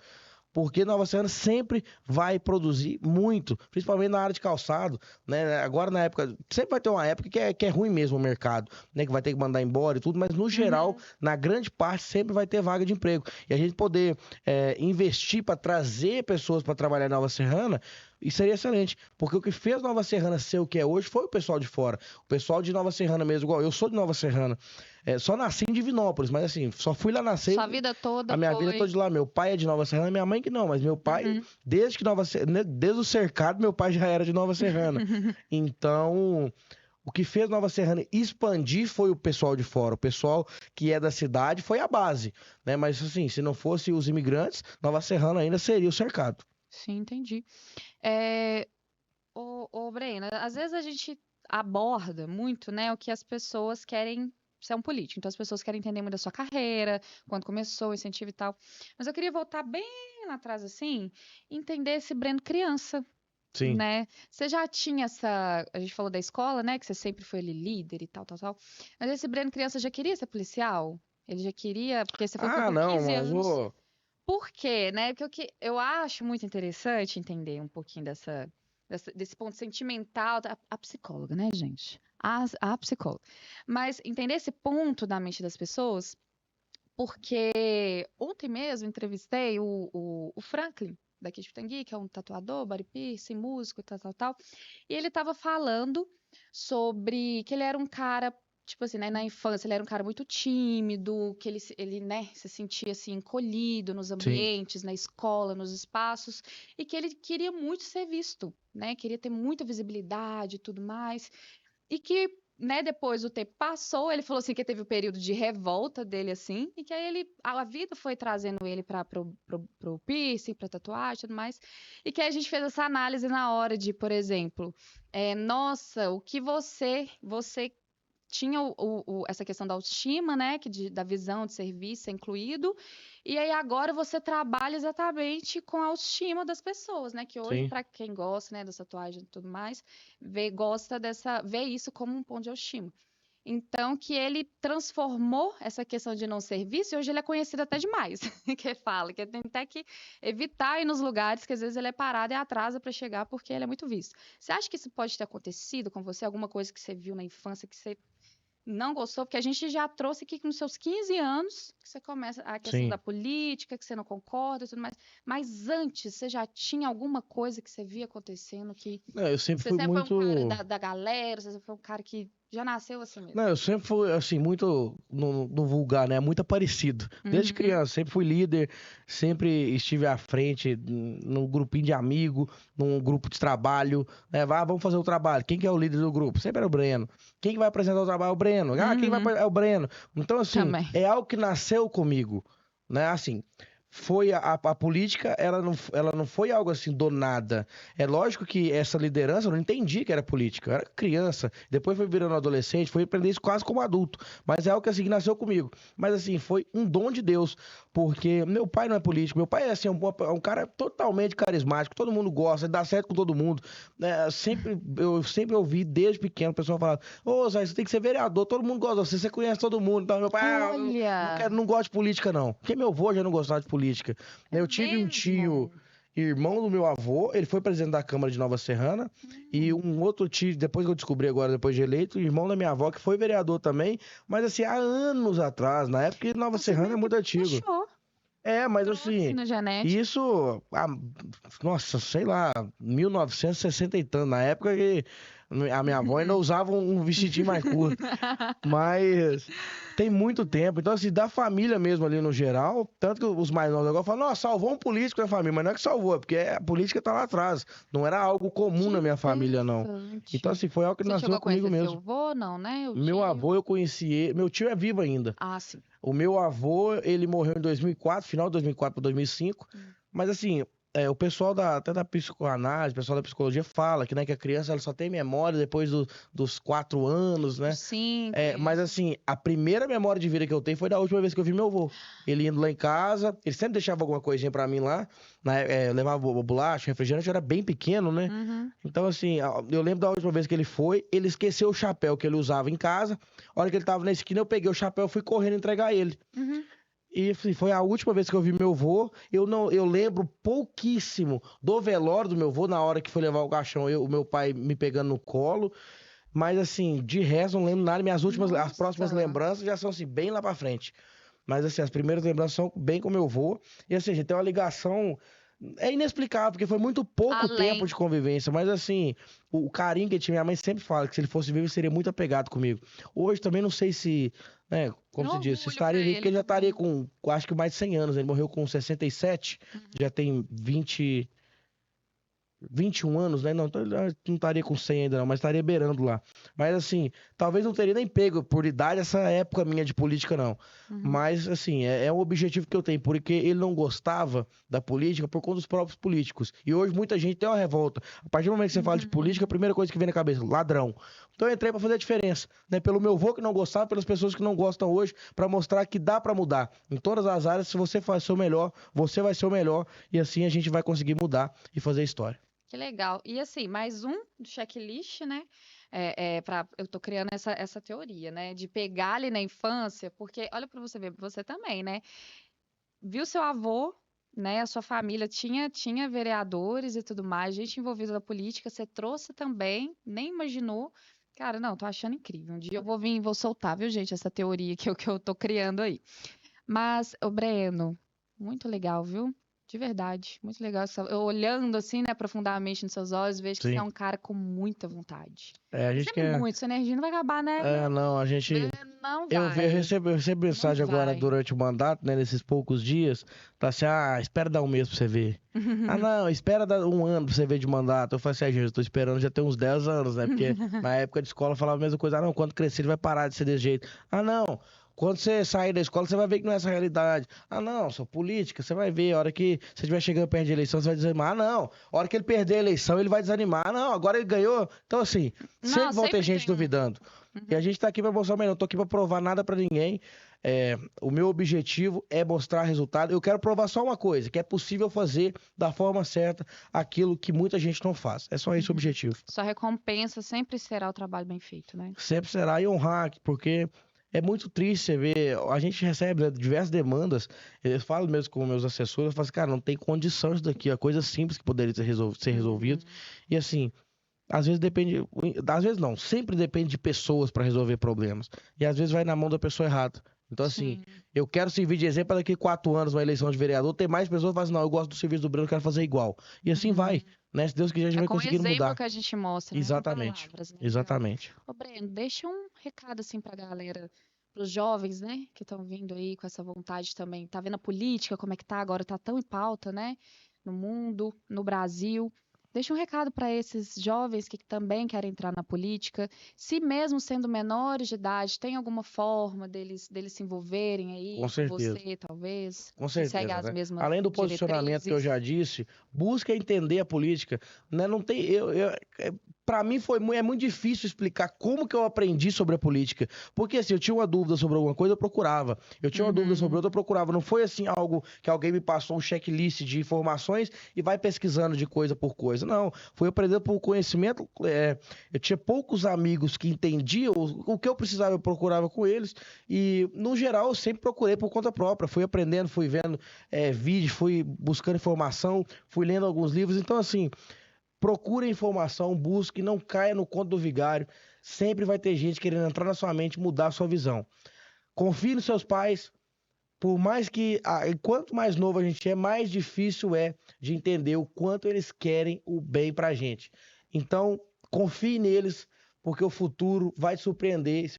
Porque Nova Serrana sempre vai produzir muito, principalmente na área de calçado, né? Agora na época, sempre vai ter uma época que é ruim mesmo o mercado, né? Que vai ter que mandar embora e tudo, mas no geral, na grande parte, sempre vai ter vaga de emprego. E a gente poder investir para trazer pessoas para trabalhar em Nova Serrana, isso seria excelente, porque o que fez Nova Serrana ser o que é hoje foi o pessoal de fora. O pessoal de Nova Serrana mesmo, igual eu sou de Nova Serrana, só nasci em Divinópolis, mas assim, só fui lá nascer. Sua vida toda a minha foi... vida toda de lá. Meu pai é de Nova Serrana, minha mãe que não, mas meu pai, desde o cercado, meu pai já era de Nova Serrana. Então, o que fez Nova Serrana expandir foi o pessoal de fora. O pessoal que é da cidade foi a base, né? Mas assim, se não fosse os imigrantes, Nova Serrana ainda seria o cercado. Sim, entendi. Brena, às vezes a gente aborda muito, né, o que as pessoas querem ser um político. Então, as pessoas querem entender muito da sua carreira, quando começou, o incentivo e tal. Mas eu queria voltar bem lá atrás, assim, e entender esse Breno criança, Sim. né? Você já tinha essa... A gente falou da escola, né, que você sempre foi ali líder e tal, tal, tal. Mas esse Breno criança já queria ser policial? Ele já queria... Porque você falou que foi por 15 anos. Por quê, né? Porque eu acho muito interessante entender um pouquinho desse ponto sentimental, a psicóloga, né, gente? A psicóloga. Mas entender esse ponto da mente das pessoas, porque ontem mesmo entrevistei o Franklin, daqui de Pitangui, que é um tatuador, body piercing, músico, tal, tal, tal. E ele tava falando sobre que ele era um cara, tipo assim, né, na infância ele era um cara muito tímido, que ele, né, se sentia assim encolhido nos ambientes, na escola, nos espaços, e que ele queria muito ser visto, né, queria ter muita visibilidade e tudo mais, e que, né, depois o tempo passou, ele falou assim que teve o período de revolta dele assim, e que aí a vida foi trazendo ele pro piercing, pra tatuagem e tudo mais, e que aí a gente fez essa análise na hora de, por exemplo, nossa, o que você tinha essa questão da autoestima, né, da visão de serviço ser incluído, e aí agora você trabalha exatamente com a autoestima das pessoas, né, que hoje, para quem gosta, né, dessa tatuagem e tudo mais, vê isso como um ponto de autoestima. Então, que ele transformou essa questão de não ser visto, e hoje ele é conhecido até demais, que fala, que tem até que evitar ir nos lugares que às vezes ele é parado e atrasa para chegar porque ele é muito visto. Você acha que isso pode ter acontecido com você? Alguma coisa que você viu na infância que você não gostou? Porque a gente já trouxe aqui que nos seus 15 anos que você começa a questão da política, que você não concorda e tudo mais. Mas antes, você já tinha alguma coisa que você via acontecendo que... eu sempre fui sempre muito... foi um cara da galera, você sempre foi um cara que já nasceu assim mesmo. Não, eu sempre fui, assim, muito, no vulgar, né? Muito parecido. Desde criança, sempre fui líder, sempre estive à frente num grupinho de amigo, num grupo de trabalho, né? Vamos fazer o trabalho. Quem que é o líder do grupo? Sempre era o Breno. Quem que vai apresentar o trabalho? É o Breno. Quem vai... É o Breno. Então, assim, é algo que nasceu comigo, né? Assim... Foi a política, ela não foi algo assim do nada. É lógico que essa liderança eu não entendi que era política. Eu era criança, depois foi virando adolescente, foi aprender isso quase como adulto. Mas é algo que assim nasceu comigo. Mas assim, foi um dom de Deus, porque meu pai não é político, meu pai é assim, um cara totalmente carismático, todo mundo gosta, dá certo com todo mundo. Eu sempre ouvi desde pequeno o pessoal falar: ô, Zé, você tem que ser vereador, todo mundo gosta de você conhece todo mundo. Então meu pai, não gosta de política não. Porque meu avô já não gostava de política. Eu tive um tio, irmão do meu avô, ele foi presidente da Câmara de Nova Serrana, e um outro tio, depois que eu descobri agora, depois de eleito, irmão da minha avó, que foi vereador também, mas assim, há anos atrás, na época que Nova Serrana é muito antigo. Mas assim, isso, nossa, sei lá, 1960 e tanto, na época que A minha avó ainda usava um vestidinho mais curto. Mas tem muito tempo. Então, assim, da família mesmo ali no geral, tanto que os mais novos agora falam, nossa, salvou um político na família, mas não é que salvou, é porque a política tá lá atrás. Não era algo comum Que na minha família, não. Então, interessante. assim, foi algo que Você chegou nasceu a comigo conhecer seu mesmo. avô, não, né? O Meu tio? avô eu conheci ele, meu tio é vivo ainda. Ah, sim. O meu avô, ele morreu em 2004, final de 2004 para 2005. Mas assim, o pessoal até da psicoanálise, o pessoal da psicologia fala que, né, que a criança ela só tem memória depois dos 4 anos, né? Os 5, Mas isso. assim, a primeira memória de vida que eu tenho foi da última vez que eu vi meu avô. Ele indo lá em casa, ele sempre deixava alguma coisinha pra mim lá, levava bolacha, refrigerante, eu era bem pequeno, né? Uhum. Então, assim, eu lembro da última vez que ele foi, ele esqueceu o chapéu que ele usava em casa. A hora que ele tava na esquina, eu peguei o chapéu e fui correndo entregar ele. Uhum. E assim, foi a última vez que eu vi meu avô. Eu lembro pouquíssimo do velório do meu avô, na hora que foi levar o caixão, o meu pai me pegando no colo. Mas assim, de resto, não lembro nada. As próximas Nossa. lembranças já são assim, bem lá pra frente. Mas assim, as primeiras lembranças são bem com meu avô. E assim, a gente tem uma ligação. É inexplicável, porque foi muito pouco tempo Além. de convivência. Mas assim, o carinho que ele tinha, minha mãe sempre fala que se ele fosse vivo, ele seria muito apegado comigo. Hoje também não sei se, né, É como um se diz, se orgulho pra estaria vivo, porque ele ele já estaria também. com, acho que mais de 100 anos. Ele morreu com 67, Uhum. já tem 21 anos, né? Não, então ele não estaria com 100 ainda não, mas estaria beirando lá. Mas assim, talvez não teria nem pego por idade essa época minha de política, não. Uhum. Mas assim, é um objetivo que eu tenho, porque ele não gostava da política por conta dos próprios políticos. E hoje muita gente tem uma revolta. A partir do momento que você fala de política, a Uhum. primeira coisa que vem na cabeça, ladrão. Então eu entrei pra fazer a diferença, né? Pelo meu avô que não gostava, pelas pessoas que não gostam hoje, pra mostrar que dá pra mudar. Em todas as áreas, se você faz o seu melhor, você vai ser o melhor e assim a gente vai conseguir mudar e fazer história. Que legal. E assim, mais um do checklist, né? Eu tô criando essa teoria, né? De pegar ali na infância, porque olha pra você ver, você também, né? Viu seu avô, né? A sua família tinha vereadores e tudo mais, gente envolvida na política, você trouxe também, nem imaginou. Cara, não, tô achando incrível. Um dia eu vou vir e vou soltar, viu, gente, essa teoria que eu tô criando aí. Mas, o Breno, muito legal, viu? De verdade, muito legal. Eu olhando assim, né, profundamente nos seus olhos, vejo que você é Sim. um cara com muita vontade. A Você gente é quer. muito, sua energia não vai acabar, né? Não, a gente. Não Eu vai, recebo não mensagem agora vai. durante o mandato, né? Nesses poucos dias. Tá assim, espera dar um mês pra você ver. Não, espera dar um ano pra você ver de mandato. Eu falei assim, gente, eu tô esperando já tem uns 10 anos, né? Porque na época de escola eu falava a mesma coisa. Não, quando crescer ele vai parar de ser desse jeito. Não. Quando você sair da escola, você vai ver que não é essa a realidade. Não, sua política, você vai ver. A hora que você estiver chegando perto de eleição, você vai desanimar. Não. A hora que ele perder a eleição, ele vai desanimar. Não, agora ele ganhou. Então, assim, Não, sempre vão ter sempre gente tem um. duvidando. E a Uhum. gente tá aqui pra mostrar o melhor. Não tô aqui pra provar nada pra ninguém. O meu objetivo é mostrar resultado. Eu quero provar só uma coisa, que é possível fazer da forma certa aquilo que muita gente não faz. É só esse o Uhum. objetivo. Sua recompensa sempre será o trabalho bem feito, né? Sempre será e honrar, porque é muito triste você ver. A gente recebe, né, diversas demandas. Eu falo mesmo com meus assessores, eu falo assim, cara, não tem condição isso daqui. É coisa simples que poderia ser resolvido. Uhum. E assim, às vezes depende, às vezes não, sempre depende de pessoas para resolver problemas. E às vezes vai na mão da pessoa errada. Então, assim, Sim. eu quero servir de exemplo para daqui a 4 anos, uma eleição de vereador, tem mais pessoas que falam assim, não, eu gosto do serviço do Breno, eu quero fazer igual. E assim vai, Uhum. né? Se Deus quiser, a gente É vai com conseguindo exemplo mudar. que a gente mostra, né? Com Exatamente. palavras, né? Legal. Exatamente. Ô, Breno, deixa um recado assim pra galera, pros jovens, né? Que estão vindo aí com essa vontade também. Tá vendo a política, como é que tá agora? Tá tão em pauta, né? No mundo, no Brasil. Deixa um recado para esses jovens que também querem entrar na política. Se mesmo sendo menores de idade, tem alguma forma deles se envolverem Com aí com certeza. você, talvez? Com Que segue certeza, as né? mesmas Além do posicionamento que eu já diretrizes. disse, busca entender a política, né? Não tem, para mim é muito difícil explicar como que eu aprendi sobre a política, porque assim, eu tinha uma dúvida sobre alguma coisa, eu procurava. Eu tinha uma dúvida sobre Uhum. outra, eu procurava. Não foi assim algo que alguém me passou um checklist de informações e vai pesquisando de coisa por coisa. Não, foi aprendendo por conhecimento. Eu tinha poucos amigos que entendiam o que eu precisava, eu procurava com eles. E, no geral, eu sempre procurei por conta própria. Fui aprendendo, fui vendo vídeo, fui buscando informação, fui lendo alguns livros. Então, assim, procure informação, busque, não caia no conto do vigário. Sempre vai ter gente querendo entrar na sua mente e mudar a sua visão. Confie nos seus pais. Por mais que, quanto mais novo a gente é, mais difícil é de entender o quanto eles querem o bem pra gente. Então, confie neles, porque o futuro vai te surpreender.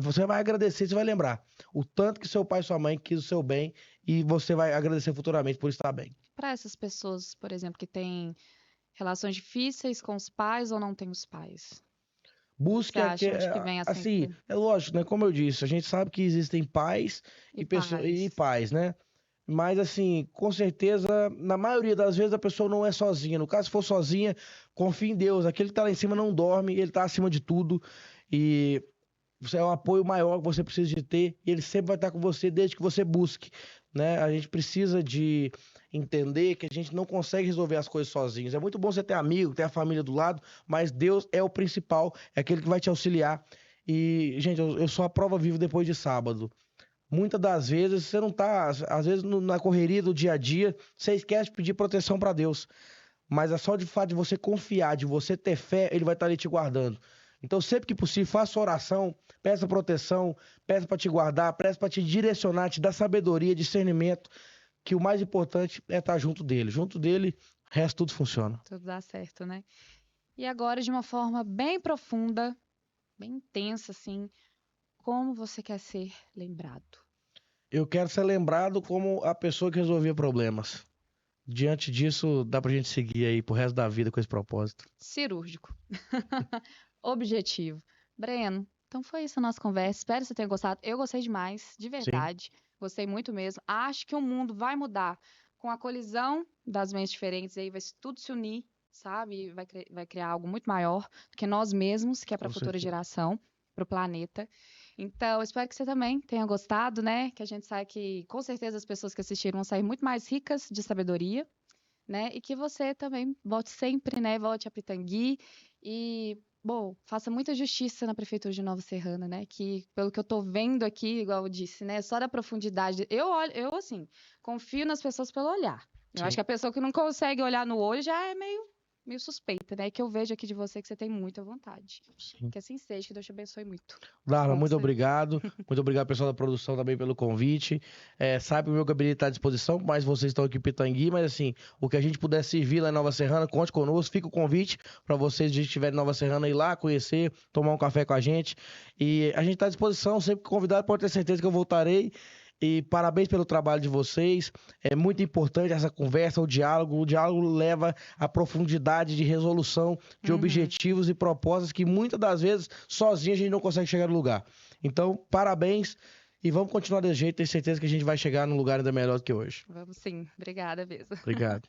Você vai agradecer, você vai lembrar o tanto que seu pai e sua mãe quis o seu bem e você vai agradecer futuramente por estar bem. Para essas pessoas, por exemplo, que têm relações difíceis com os pais ou não têm os pais, você Busque acha onde que vem assim, sempre é lógico, né? Como eu disse, a gente sabe que existem pais e pessoas e pais? pais, né? Mas assim, com certeza, na maioria das vezes a pessoa não é sozinha. No caso, se for sozinha, confie em Deus. Aquele que tá lá em cima não dorme, ele tá acima de tudo. E você é um apoio maior que você precisa de ter, e ele sempre vai estar com você desde que você busque, né? A gente precisa de entender que a gente não consegue resolver as coisas sozinhos. É muito bom você ter amigo, ter a família do lado, mas Deus é o principal, é aquele que vai te auxiliar. E, gente, eu sou a prova viva depois de sábado. Muitas das vezes você não tá, às vezes na correria do dia a dia, você esquece de pedir proteção para Deus. Mas é só de fato de você confiar, de você ter fé, ele vai estar ali te guardando. Então, sempre que possível, faça oração, peça proteção, peça para te guardar, peça para te direcionar, te dar sabedoria, discernimento, que o mais importante é estar junto dele. Junto dele, o resto tudo funciona. Tudo dá certo, né? E agora, de uma forma bem profunda, bem intensa, assim, como você quer ser lembrado? Eu quero ser lembrado como a pessoa que resolvia problemas. Diante disso, dá pra gente seguir aí pro resto da vida com esse propósito. Cirúrgico. Objetivo. Breno, então foi isso a nossa conversa. Espero que você tenha gostado. Eu gostei demais, de Sim, verdade. Gostei muito mesmo. Acho que o mundo vai mudar com a colisão das mentes diferentes aí, vai tudo se unir, sabe? E vai criar algo muito maior do que nós mesmos, que é para a com futura certeza. geração, para o planeta. Então, espero que você também tenha gostado, né? Que a gente saiba que, com certeza, as pessoas que assistiram vão sair muito mais ricas de sabedoria, né? E que você também volte sempre, né? Volte a Pitangui e, bom, faça muita justiça na Prefeitura de Nova Serrana, né? Que, pelo que eu tô vendo aqui, igual eu disse, né? Só da profundidade. Eu assim, confio nas pessoas pelo olhar. Eu acho Sim. que a pessoa que não consegue olhar no olho já é meio suspeita, né? Que eu vejo aqui de você que você tem muita vontade. Sim. Que assim seja, que Deus te abençoe muito. Darla, Bom que muito você. obrigado. Muito obrigado, pessoal da produção, também pelo convite. Sabe que o meu gabinete está à disposição, mas vocês estão aqui em Pitangui. Mas assim, o que a gente puder servir lá em Nova Serrana, conte conosco. Fica o convite para vocês, se estiverem em Nova Serrana, ir lá conhecer, tomar um café com a gente. E a gente está à disposição, sempre que convidado, pode ter certeza que eu voltarei. E parabéns pelo trabalho de vocês. É muito importante essa conversa, o diálogo. O diálogo leva à profundidade de resolução de Uhum. objetivos e propostas que muitas das vezes sozinho a gente não consegue chegar no lugar. Então, parabéns e vamos continuar desse jeito. Tenho certeza que a gente vai chegar num lugar ainda melhor do que hoje. Vamos sim. Obrigada mesmo. Obrigado.